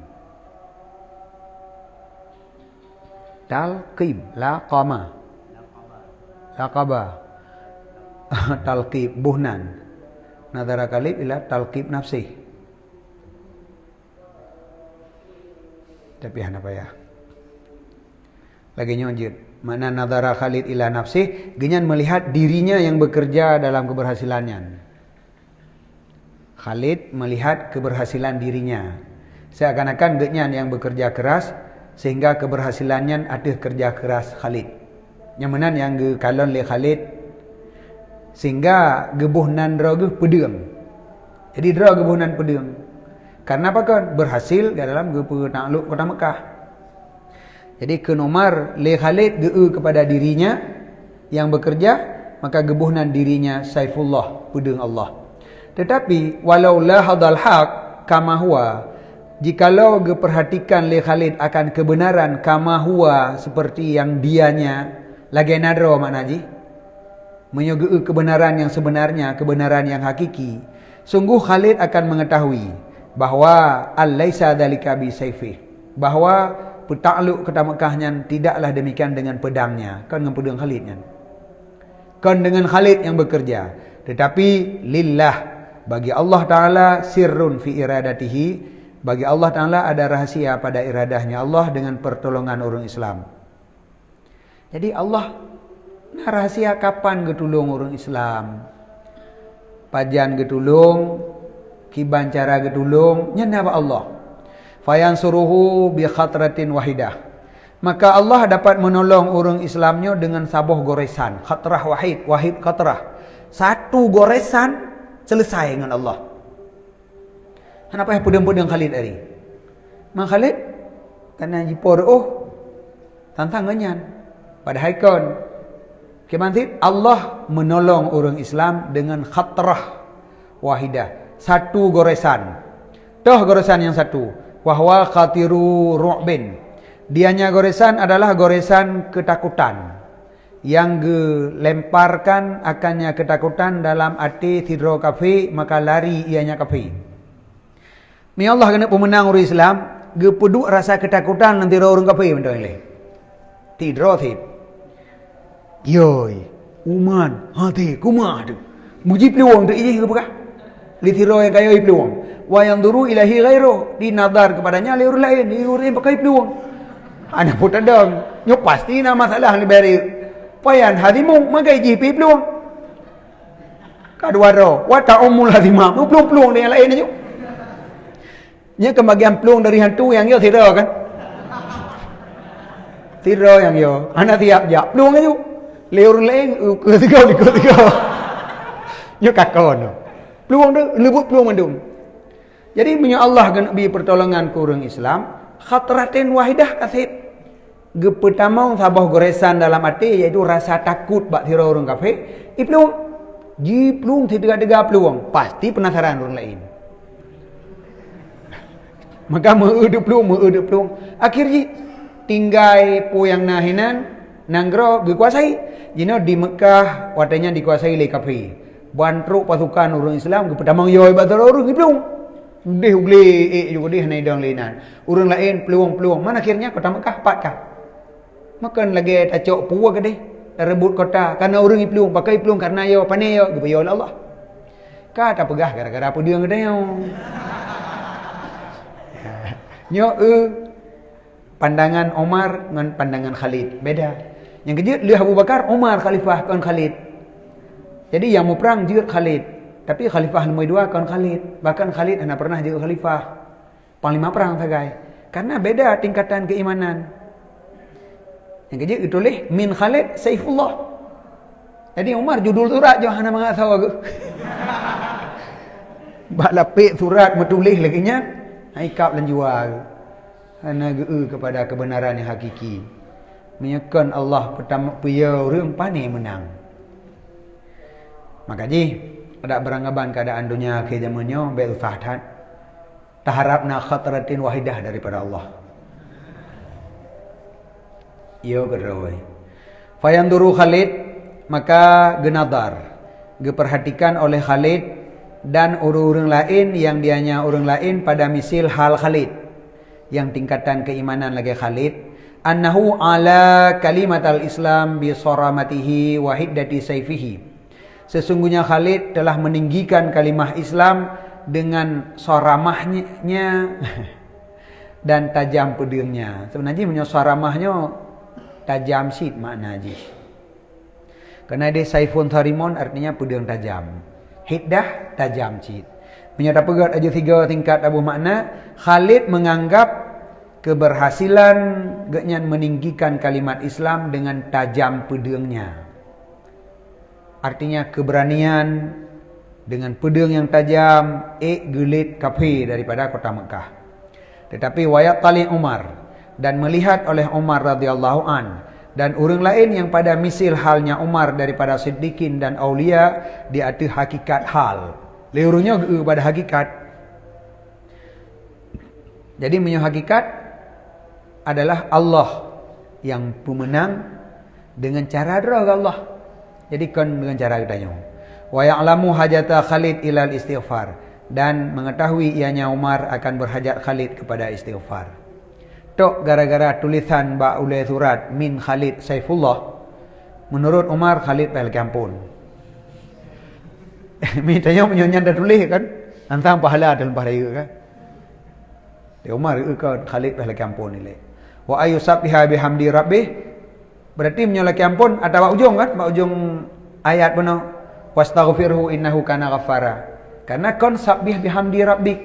Talqim la qama. Laqaba talqib buhnan nadara kalib ila talqib nafsi. Tapi hana payah lagi nyonjit Mana nadara Khalid ila nafsih, genyan melihat dirinya yang bekerja dalam keberhasilannya. Khalid melihat keberhasilan dirinya. Seakan-akan genyan yang bekerja keras sehingga keberhasilannya ada kerja keras Khalid. Yang mana yang ge kalon le Khalid sehingga gebuhnan dra ge pedeng. Jadi dra gebuhnan pedeng. Karena apa kan? Berhasil dalam ge takluk kota Mekah. Jadi ke Umar le Khalid ge kepada dirinya yang bekerja, maka gebuhnan dirinya Saifullah, pedeng Allah. Tetapi walau la hadal haq kama huwa, jikalau ge perhatikan le Khalid akan kebenaran kama huwa seperti yang dianya lagi nadro makna ji menyuguh kebenaran yang sebenarnya, kebenaran yang hakiki, sungguh Khalid akan mengetahui bahwa al-laisa dzalika bi sayfi, bahwa petakluk kota Mekahnya tidaklah demikian dengan pedangnya, kan dengan pedang Khalidnya, kan dengan Khalid yang bekerja, tetapi lillah, bagi Allah Ta'ala sirrun fi iradatihi, bagi Allah Ta'ala ada rahasia pada iradahnya Allah dengan pertolongan orang Islam. Jadi Allah nah rahasia kapan getulung orang Islam, pajan getulung, kiban cara getulung, nyana Allah. Fayansuruhu bi khatratin wahidah, maka Allah dapat menolong orang Islamnya dengan sabuh goresan, khatrah wahid khatrah, satu goresan selesai dengan Allah. Kenapa yang pedang-pedang Khalid hari? Mang Khalid karena jipor tantangannya. Padahal kan kemantit Allah menolong orang Islam dengan khatrah wahidah, satu goresan. Toh goresan yang satu, wahwa khatiru ru'bin. Dianya goresan adalah goresan ketakutan yang lemparkan akannya ketakutan dalam hati tidro kafi, maka lari ianya kafi. Mi Allah kena pemenang orang Islam, ge peduk rasa ketakutan nanti orang kafi betul ni. Tidro thip. Yoi, uman hati kumah tu. Muji peluang tu iji ke bekah? Li tidro yang kaya peluang. Wa yang duru ilahi ghairu, dinadar kepadanya li orang lain, li orang pakai peluang. Ana pun tadang, nyo pasti na masalah ni beri. Payan hadimu magai jipi peluang. Kadua ro, wata umul hadimah, peluang dengan lain aja. Nya kebagian peluang dari hantu yang yo tidak kan? Tidak yang yo, anak tiap jak peluang aja. Leur lain ketiga. Yo kakon. Peluang tu lebut peluang mandum. Jadi punya Allah kan bi pertolongan ku orang Islam, khatratin wahidah kasih. Pertama sabah goresan dalam hati iaitu rasa takut bak tira orang kafir. Peluang ji peluang tiga peluang, pasti penasaran orang lain. Maka meudup peluang. Akhirnya tinggai pu yang nahinan nanggro dikuasai. Jino di Mekah watanya dikuasai oleh kafir. Bantruk pasukan orang Islam pertama yo batal orang peluang. Deh ule juga deh naidang lainan. Orang lain peluang. Mana akhirnya kota Mekah patkah? Makan lagi tacok puwa ke deh rebut kota karena orang peluang pakai peluang karena yo pandai yo gebayo Allah. Kata pegah gara-gara apa dia ngedeo. Nyo pandangan Omar dengan pandangan Khalid beda. Yang kejut dia Abu Bakar, Omar khalifah kan Khalid. Jadi yang mau perang juga Khalid, tapi khalifah nomor 2 kan Khalid. Bahkan Khalid hanya pernah juga khalifah. Panglima perang sagai. Karena beda tingkatan keimanan. Yang kejut ditulis min Khalid Saifullah. Jadi Umar judul surat je hana mengasau aku. Bak lapik surat metulis lagi nya haikap dan jual. Hana kepada kebenaran yang hakiki. Menyekan Allah pertama puyau reung pandai menang. Maka ji ada beranggapan keadaan dunia ke zamannya baik usahakan. Taharapna khatratin wahidah daripada Allah. Yo geroi. Fayanduru Khalid, maka genadar, geperhatikan oleh Khalid dan orang-orang lain yang dianya orang lain pada misil hal Khalid, yang tingkatan keimanan lagi Khalid, annahu ala kalimatal Islam bi saramatihi wa hiddati sayfihi. Sesungguhnya Khalid telah meninggikan kalimah Islam dengan soramahnya dan tajam pedangnya. Sebenarnya punya soramahnya tajam syid makna haji. Kerana dia saifun tharimon artinya pedang tajam. Hiddah tajam syid. Menyata pegat aja 3 tingkat abu makna. Khalid menganggap keberhasilan genyan meninggikan kalimat Islam dengan tajam pedangnya. Artinya keberanian dengan pedang yang tajam gelit kafir daripada kota Mekah. Tetapi wayat tali Umar dan melihat oleh Umar radhiyallahu an dan orang lain yang pada misil halnya Umar daripada siddiqin dan aulia di atas hakikat hal. Leurungnya pada hakikat. Jadi menyo hakikat adalah Allah yang pemenang dengan cara draga Allah. Jadi kan dengan cara katanya. Wa ya'lamu hajata Khalid ilal istighfar dan mengetahui ianya Umar akan berhajat Khalid kepada istighfar. Tok gara-gara tulisan ba ulai surat min Khalid Saifullah, menurut Umar Khalid pel kampun. Mintanya menyonya dah tulis kan, antang pahala dalam bahaya kan. Dia Umar ke Khalid pel kampun ni. Wa ayusabbiha bihamdi rabbih, berarti menyolaki ampun ada ujung kan, ujung ayat benar. Wastaghfirhu innahu kana ghaffara. Karena kon sabbih bihamdi rabbik.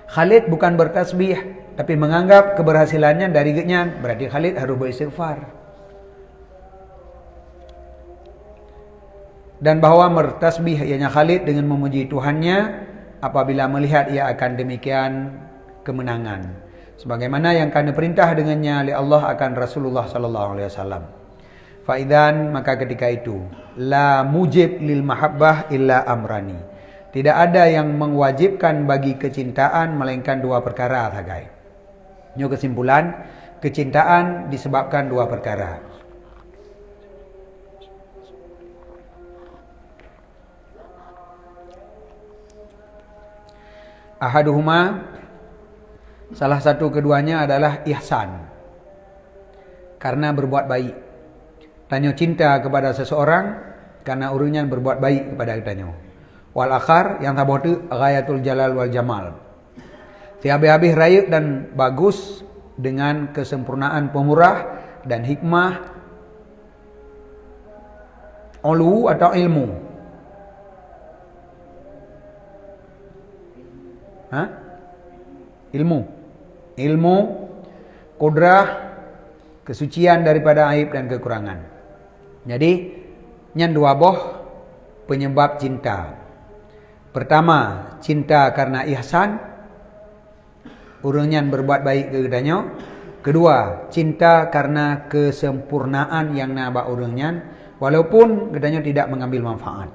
Khalid bukan bertasbih tapi menganggap keberhasilannya dari genyan, berarti Khalid harus beristighfar. Dan bahwa bertasbih ianya Khalid dengan memuji Tuhannya apabila melihat ia akan demikian kemenangan. Sebagaimana yang kami perintah dengannya oleh Allah akan Rasulullah sallallahu alaihi wasallam. Faidan maka ketika itu la mujib lil mahabbah illa amrani. Tidak ada yang mewajibkan bagi kecintaan melainkan 2 perkara sahaja. Nyo kesimpulan, kecintaan disebabkan 2 perkara. Ahaduhuma, salah satu keduanya adalah ihsan. Karena berbuat baik. Tanyo cinta kepada seseorang karena orangnya berbuat baik kepada kitanya. Wal akhar yang tabah tu ghayatul jalal wal jamal. Habis-habis raya dan bagus dengan kesempurnaan pemurah dan hikmah ulu atau ilmu. Ilmu, kudrah, kesucian daripada aib dan kekurangan. Jadi, nyan 2 boh penyebab cinta. Pertama, cinta karena ihsan. Orangnya berbuat baik kepadanya. Kedua, cinta karena kesempurnaan yang nabak orangnya, walaupun kepadanya tidak mengambil manfaat.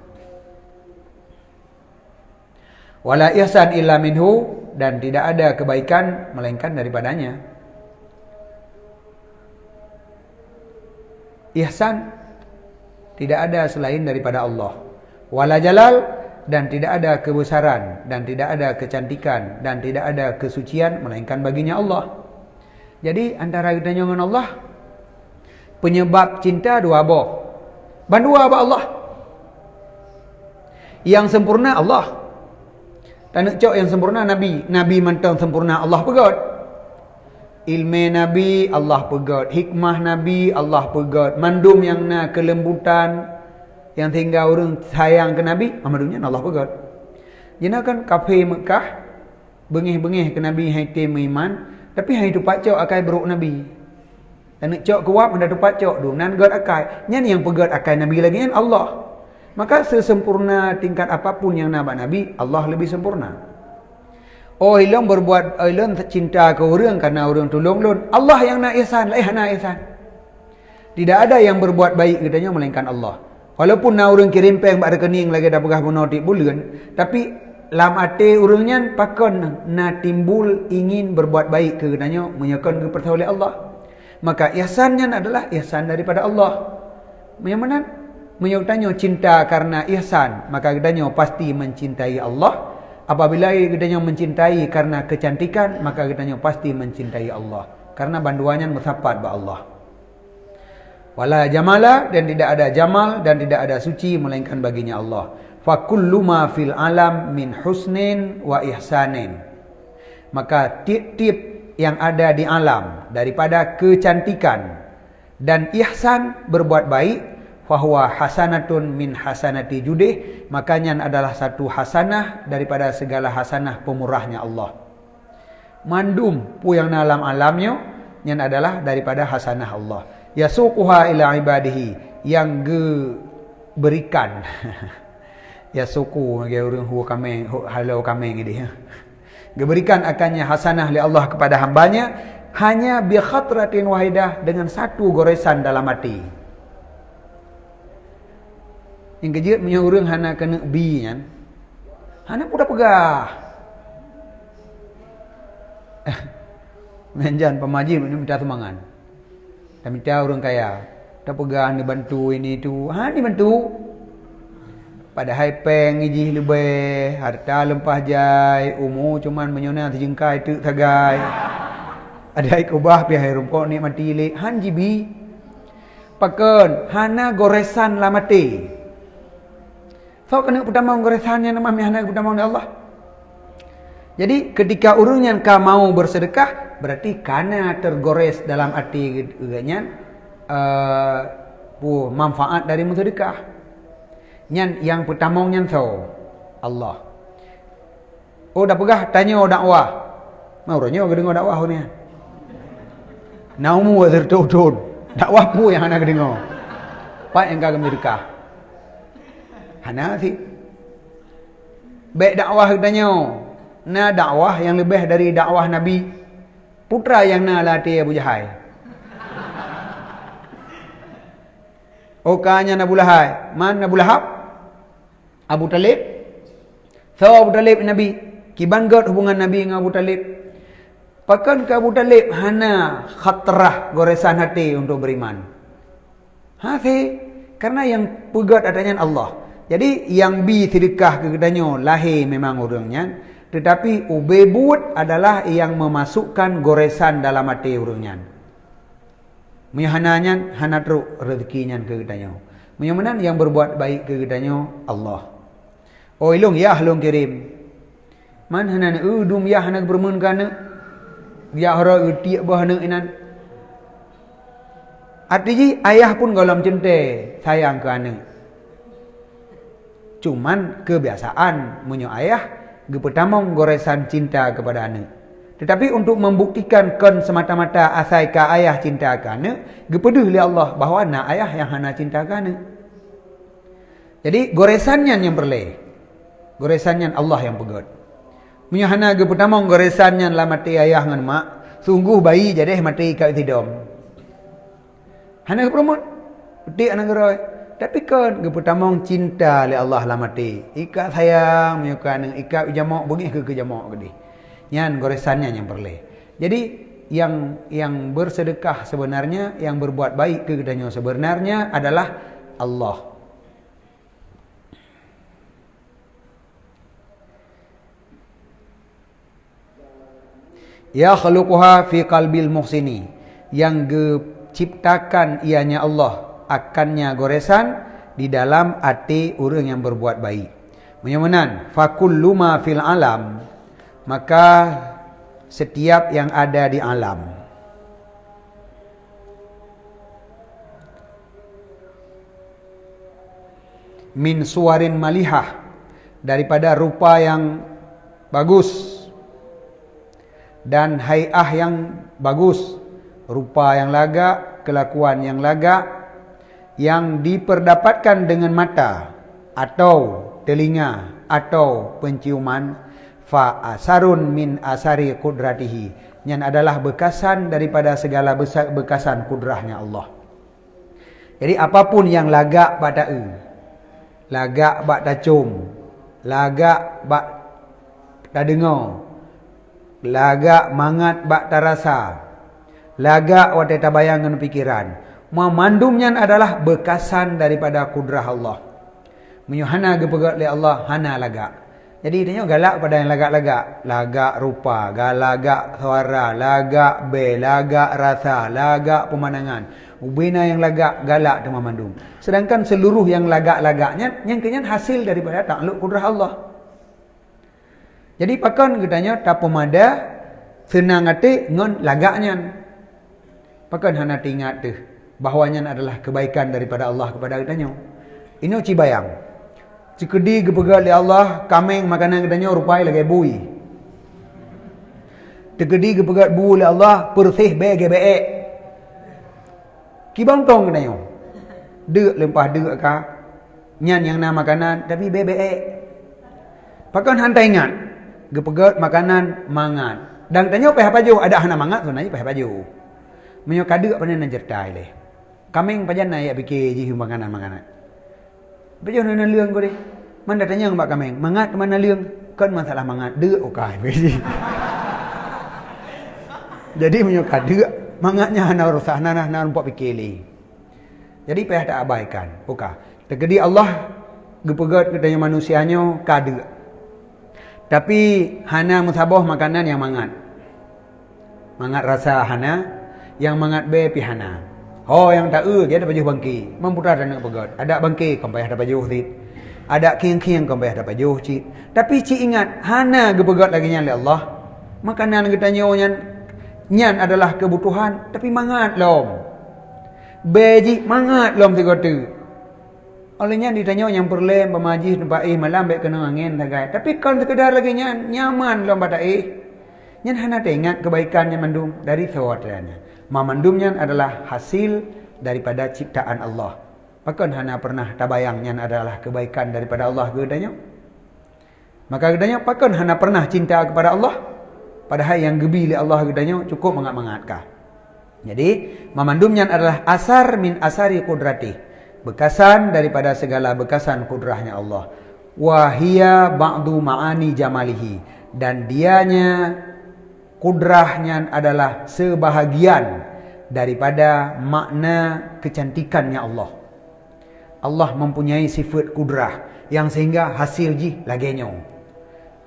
Wala ihsan illa minhu, dan tidak ada kebaikan melainkan daripadanya. Ihsan tidak ada selain daripada Allah. Wala jalal, dan tidak ada kebesaran, dan tidak ada kecantikan, dan tidak ada kesucian melainkan baginya Allah. Jadi antara kita dengan Allah, penyebab cinta 2 boh. Bandua ba Allah. Yang sempurna Allah. Tanak cok yang sempurna Nabi. Nabi mantang sempurna Allah pegot. Ilmu Nabi Allah pegot. Hikmah Nabi Allah pegot. Mandum yang na kelembutan yang tinggal orang sayang ke Nabi, amadunya Allah pegat. Jena kan kafir Mekah bengih-bengih ke Nabi hai tem iman, tapi hai tu pacok akai beruk Nabi. Dan nak cok kuat mendak tu pacok du nan god akai. Nyan yang pegat akai Nabi lagi kan Allah. Maka sesempurna tingkat apapun yang nabak Nabi, Allah lebih sempurna. Oh ilong berbuat ilong cinta ke orang karena orang tolong lun. Allah yang nak ihsan, lain nak ihsan. Tidak ada yang berbuat baik katanya melainkan Allah. Walaupun na orang kirim peng bak rekening lagi dah pegah monotik bulan, tapi lam ate orangnya pakon na timbul ingin berbuat baik ke katanya menyokon ke pertoleh Allah. Maka ihsannya adalah ihsan daripada Allah. Yang mana? Menyoktanyo cinta karena ihsan, maka katanya pasti mencintai Allah. Apabila katanya mencintai karena kecantikan, maka katanya pasti mencintai Allah. Karena banduannya musapat ba Allah. Wala jamala, dan tidak ada jamal dan tidak ada suci melainkan baginya Allah. Fa kullu ma fil alam min husnin wa ihsanin. Maka tiap-tiap yang ada di alam daripada kecantikan Dan ihsan berbuat baik, fahuwa hasanatun min hasanati judih, makanya adalah satu hasanah daripada segala hasanah pemurahnya Allah. Mandum pu yang dalam alamnya yang adalah daripada hasanah Allah. Yasuquha ila ibadihi, yang berikan. Yasuqu bagi orang hu kameng halau kameng ini. Diberikan akannya hasanah oleh Allah kepada hambanya hanya bi khatratin wahidah, dengan satu goresan dalam hati. Yang kejut punya orang hana kena bi kan. Hana pun dah pegah. Menjan pemaji minta sumbangan. Dan minta orang kaya. Dah pegah ni bantu ini tu. Ha ni bantu. Padahal peng ijih lebih, harta lempah jai, umur cuman menyona terjengkai tu sagai. Ada ikubah pihak rumpok ni mati lek han jibi. Paken hana goresan lah mati. So kena pertama goresannya nama hana pertama oleh Allah. Jadi ketika orang yang ka mau bersedekah, berarti karena tergores dalam hati ganya manfaat dari bersedekah. Yang pertama yang tahu Allah. Oh dah pegah tanya dakwah. Mauranya ke dengar dakwah ni. Naumu wazir tudun. Dakwah pu yang anak dengar. Pak yang kagak sedekah. Hana sih. Baik dakwah tanya. Na dakwah yang lebih dari dakwah Nabi. Putra yang na latih Abu Jahal. Okanya Abu Lahab. Mana Abu Lahab? Abu Talib. So Abu Talib Nabi. Kibanggat hubungan Nabi dengan Abu Talib. Pakan ke Abu Talib hana khatrah goresan hati untuk beriman. Hati. Karena yang pegat adanya Allah. Jadi yang bi sedekah ke kedanya lahir memang orangnya. Tetapi ubebut adalah yang memasukkan goresan dalam hati orangnya. Menyahananya hana teruk rezekinya ke kedanya. Menyaman yang berbuat baik ke kedanya Allah. Oh ilung ya long kirim. Man hanan udum ya hanak bermun kana. Ya hara utiak bah nak inan. Artinya ayah pun golam cinta sayang ke anak. Cuman kebiasaan munyo ayah gepetamong goresan cinta kepada anak. Tetapi untuk membuktikan kon semata-mata asai ka ayah cinta ke anak, gepeduh li Allah bahawa nak ayah yang hana cinta ke anak. Jadi goresannya yang berleh. Goresannya Allah yang pegat. Menyahana ke pertama goresannya lah mati ayah dengan mak. Sungguh bayi jadi mati kat tidom. Hana ke perempuan. Petik anak gerai. Tapi kan ke pertama cinta oleh Allah lah mati. Ikat sayang menyukai ikat jamak bagi ke jamak gede. Yang goresannya yang berleh. Jadi yang bersedekah sebenarnya, yang berbuat baik ke kedanya sebenarnya adalah Allah. Ya khaluquha fi qalbil muhsini, yang ciptakan ianya Allah akannya goresan di dalam hati orang yang berbuat baik. Menyamanan fakullu ma fil alam, maka setiap yang ada di alam. Min suwarin malihah, daripada rupa yang bagus dan hai'ah yang bagus, rupa yang lagak, kelakuan yang lagak, yang diperdapatkan dengan mata atau telinga atau penciuman, fa asarun min asari qudratihi, yang adalah bekasan daripada segala bekasan kudrahnya Allah. Jadi apapun yang lagak bak ta'u, lagak bak tacum, lagak bak tak dengar, lagak mangat bak tarasa, lagak wate tabayangan pikiran, memandumnya adalah bekasan daripada kudrah Allah. Menyuhana gepegat oleh Allah hana lagak. Jadi dia galak pada yang lagak-lagak, lagak rupa, galagak suara, lagak lagak rasa, lagak pemandangan. Ubina yang lagak galak tu memandum. Sedangkan seluruh yang lagak-lagaknya yang kenyan hasil daripada takluk kudrah Allah. Jadi pakan katanya tak pemada senang hati ngon lagaknya. Pakan hana ingat tu. bahawanya adalah kebaikan daripada Allah kepada kitanya. Ini cibayang. Cikedi gepegat li Allah, kameng makanan kitanya rupai lagi bui. Tekedi gepegat bu li Allah, persih bege beek. Kibang tong kitanya. Dek lempah dek ka. Nyan yang nama makanan tapi beek. Pakan hantai ingat. Gepegat makanan mangan. Dan tanya apa baju ada hana mangat tu nanya apa baju. Menyo kadek pandai najertai le. Kameng pajan naik fikir ji makanan-makanan. Baju nana leung ko deh. Mana tanya mbak kameng, mangat mana leung? Kan masalah mangat dek okai. Jadi menyo kadek mangatnya hana rusak hana nampak fikir le. Jadi payah tak abaikan. Oka. Tegedi Allah gepegat katanya manusianya kadek. Tapi hana musabah makanan yang mangat. Mangat rasa hana, yang mangat be pi hana. Oh yang tak dia ada baju bangki. Memputar dan nak pegat. Ada bangki kau payah ada baju sit. Ada kiang-kiang kau payah ada baju cik. Tapi cik ingat hana gepegat lagi nya oleh Allah. Makanan katanya nyan adalah kebutuhan tapi mangat lom. Beji mangat lom tiga-tiga. Olehnya ditanya yang perlem pemajis tempat malam baik kena angin tagai. Tapi kalau sekedar lagi nyaman lom pada nyan hana tengok kebaikan yang mandum dari sewatannya. Mandumnya adalah hasil daripada ciptaan Allah. Pakan hana pernah tabayang nyan adalah kebaikan daripada Allah gedanya. Maka gedanya pakan hana pernah cinta kepada Allah. Padahal yang gebi li Allah gedanya cukup mangat-mangatkah. Jadi mamandumnya adalah asar min asari qudrati. Bekasan daripada segala bekasan kudrahnya Allah. Wahia ba'du ma'ani jamalihi. Dan dianya kudrahnya adalah sebahagian daripada makna kecantikannya Allah. Allah mempunyai sifat kudrah yang sehingga hasil ji lagenya.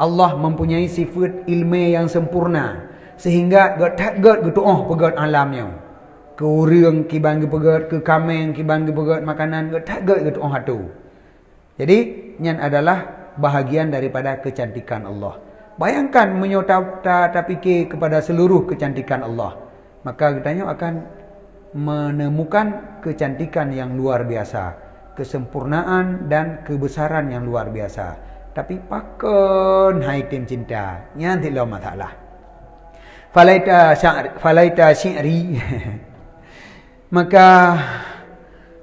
Allah mempunyai sifat ilmu yang sempurna sehingga gat-gat pegat alamnya. Ke urang kibang gepegat, ke kameng kibang gepegat makanan gat-gat hatu. Jadi nyan adalah bahagian daripada kecantikan Allah. Bayangkan menyota fikir kepada seluruh kecantikan Allah. Maka kitanya akan menemukan kecantikan yang luar biasa, kesempurnaan dan kebesaran yang luar biasa. Tapi pakon hai tim cinta, nyan tidak masalah. Falaita syi'ri. Maka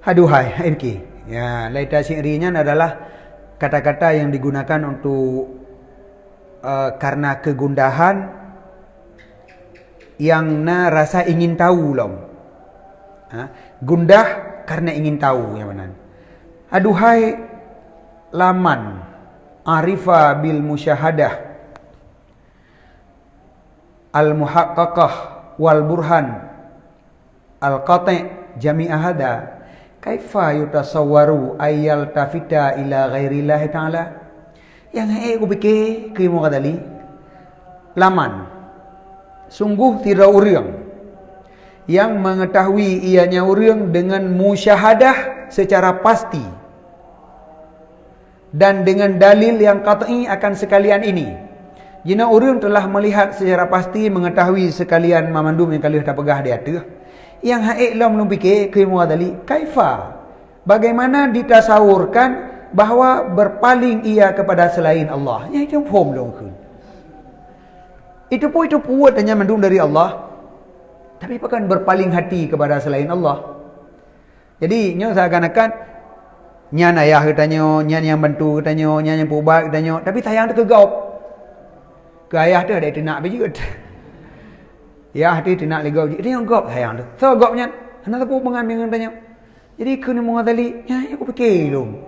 aduhai MK. Ya, laita syi'rinya adalah kata-kata yang digunakan untuk karena kegundahan yang rasa ingin tahu lom. Gundah karena ingin tahu yang mana. Aduhai laman arifa bil musyahadah al muhaqqaqah wal burhan al-qati' jami'a hada kaifa yutasawwaru ayyal tafita ila ghairillahi ta'ala. Yang aku fikir kemo kadali laman sungguh tidak urang yang mengetahui ianya urang dengan musyahadah secara pasti dan dengan dalil yang qat'i akan sekalian ini. Jina urang telah melihat secara pasti mengetahui sekalian mamandum yang kalian dah pegah di atas. Yang haik lam fikir kemo kadali kaifa bagaimana ditasawurkan bahawa berpaling ia kepada selain Allah. Ya itu faham dong kun. Itu puat hanya mandum dari Allah. Tapi bukan berpaling hati kepada selain Allah. Jadi nyo seakan-akan nyan ayah katanya, nyan yang bantu katanya, nyan yang pubat katanya, tapi tayang tu kegaup. Ke ayah tu ada tenak bijut. Ya hati tenak legau. Dia yang gaup tayang tu. So gaupnya hana tapu pengambil katanya. Jadi kena mengatali, ya aku fikir dong.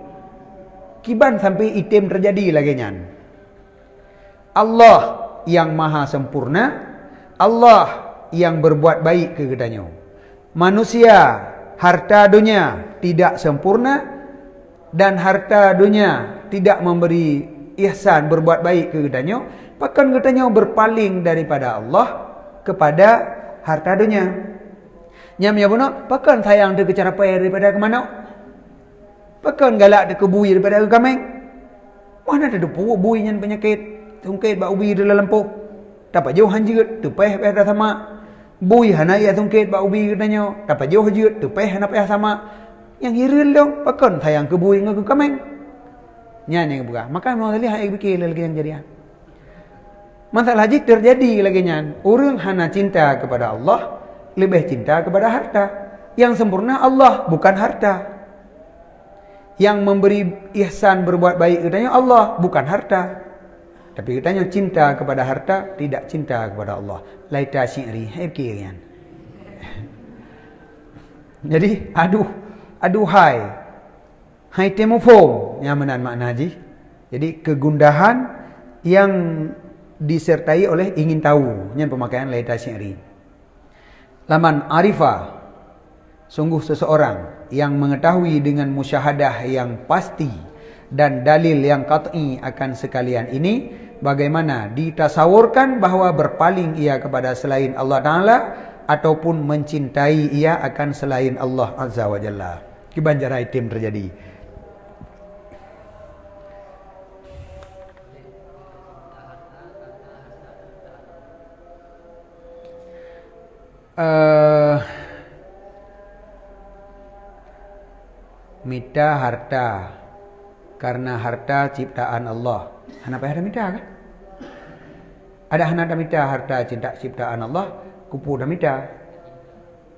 Kiban sampai item terjadi lagi nyan. Allah yang maha sempurna, Allah yang berbuat baik ke katanya. Manusia harta dunia tidak sempurna dan harta dunia tidak memberi ihsan berbuat baik ke katanya, bahkan katanya berpaling daripada Allah kepada harta dunia. Nyam ya buno, bahkan sayang dia ke cara payah daripada ke mana? Bahkan galak dia ke bui daripada ke kameng. Mana ada depu bui yang penyakit, tungkit bak ubi dalam lempuh. Dapat jauh hanjut, tu payah dah sama. Bui hana ia tungket ba ubi katanya, dapat jauh jut, tepeh hana peh sama. Yang hiril dong, pakon sayang ke bui ngau ke kameng. Nyanyi buka. Maka mau lihat fikir lagi yang jadi. Masalah haji terjadi lagi nyan. Orang hana cinta kepada Allah, lebih cinta kepada harta. Yang sempurna Allah, bukan harta. Yang memberi ihsan berbuat baik katanya Allah, bukan harta. Tapi katanya cinta kepada harta, tidak cinta kepada Allah. Laita syi'ri, fikirnya. Jadi, aduhai. Hai temofom, yang menan makna haji. Jadi, kegundahan yang disertai oleh ingin tahu. Yang pemakaian laita syi'ri. Laman arifah. Sungguh seseorang yang mengetahui dengan musyahadah yang pasti dan dalil yang qat'i akan sekalian ini, bagaimana ditasawurkan bahawa berpaling ia kepada selain Allah Ta'ala ataupun mencintai ia akan selain Allah Azza wa Jalla. Kebanjara item terjadi. Minta harta karena harta ciptaan Allah. Hana payah ada minta kan? Ada hana ada minta harta ciptaan Allah, kupu dah minta.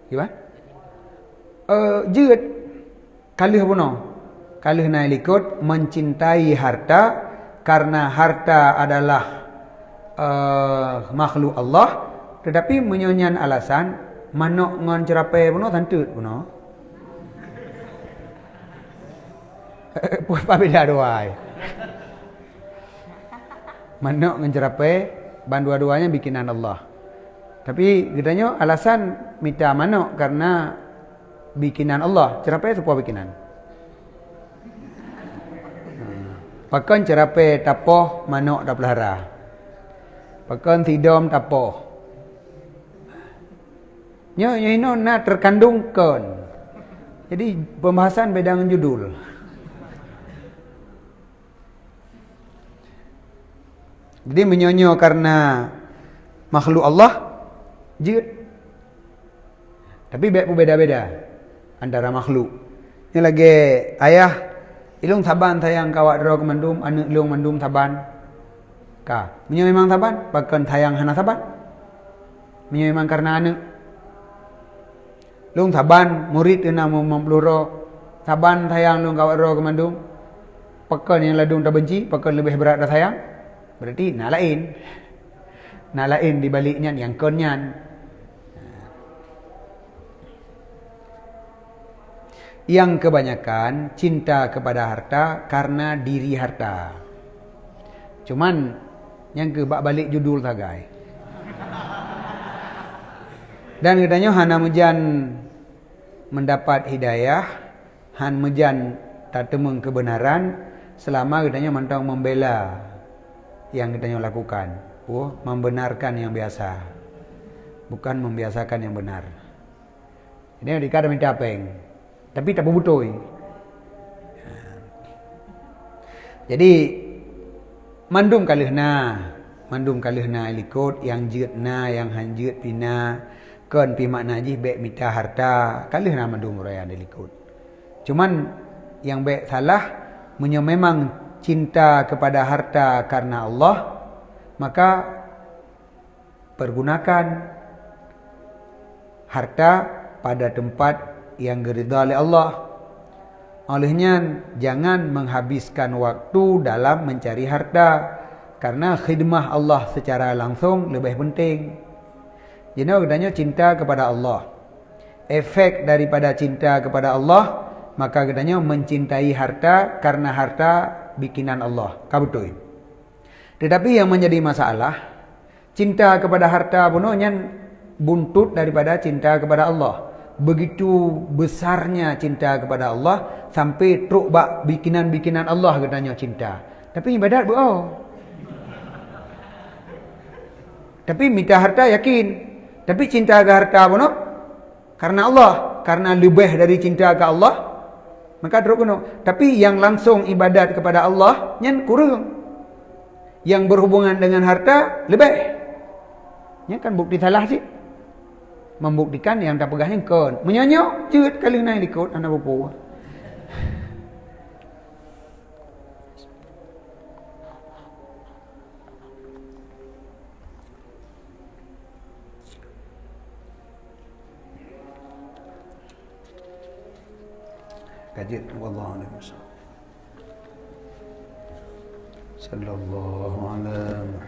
Gimana? Jeut kalih puno. Kalih na likut mencintai harta karena harta adalah makhluk Allah, tetapi menyonyan alasan manok ngon cerapai puno tantut puno. Apa beda doai? Manok dengan cerapai, dua-duanya bikinan Allah. Tapi katanya alasan minta manok karena bikinan Allah, cerapai itu apa bikinan? Pakan cerapai tapoh, manok dah pelihara. Pakan tidom tapoh. Nyo ini nak terkandung kon. Jadi pembahasan beda dengan judul. Jadi menyonyo karena makhluk Allah jut. Tapi beda-beda antara makhluk. Ini lagi ayah ilung taban tayang kawat dro kemandum, anak ilung mandum taban. Ka, menyo memang taban, bahkan tayang hana taban. Menyo memang karena anak. Lung taban murid kena mempluro. Taban tayang lung kawat dro kemandum. Pakan yang ladung tak benci, pakan lebih berat dah sayang. Berarti nak lain. Nak lain di baliknya yang konyan. Yang kebanyakan cinta kepada harta karena diri harta. Cuman yang ke balik judul tagai. Dan katanya hana mejan mendapat hidayah, han mejan tak temung kebenaran selama katanya mentang membela yang katanya lakukan. Membenarkan yang biasa, bukan membiasakan yang benar. Ini dikata minta peng, tapi tak berbutoi. Jadi mandum kalihna ilikut yang jeutna yang hanjeut pina kon pi makna ji bek minta harta kalihna mandum raya ilikut. Cuman yang bek salah memang cinta kepada harta karena Allah, maka pergunakan harta pada tempat yang diridha oleh Allah. Olehnya jangan menghabiskan waktu dalam mencari harta, karena khidmah Allah secara langsung lebih penting. Jadi katanya cinta kepada Allah. Efek daripada cinta kepada Allah, maka katanya mencintai harta karena harta bikinan Allah. Kabutoi. Tetapi yang menjadi masalah, cinta kepada harta punonya buntut daripada cinta kepada Allah. Begitu besarnya cinta kepada Allah sampai truk bak bikinan-bikinan Allah katanya cinta. Tapi ibadat boh. Tapi minta harta yakin. Tapi cinta ke harta puno karena Allah, karena lebih dari cinta ke Allah. Maka teruk kuno. Tapi yang langsung ibadat kepada Allah nyen kurang. Yang berhubungan dengan harta lebih. Nya kan bukti salah sih. membuktikan yang tak pegah handphone. Menyonyok cut kali naik ikut anak bapa. Kajian wallahu a'lam bishawab. Sallallahu alaihi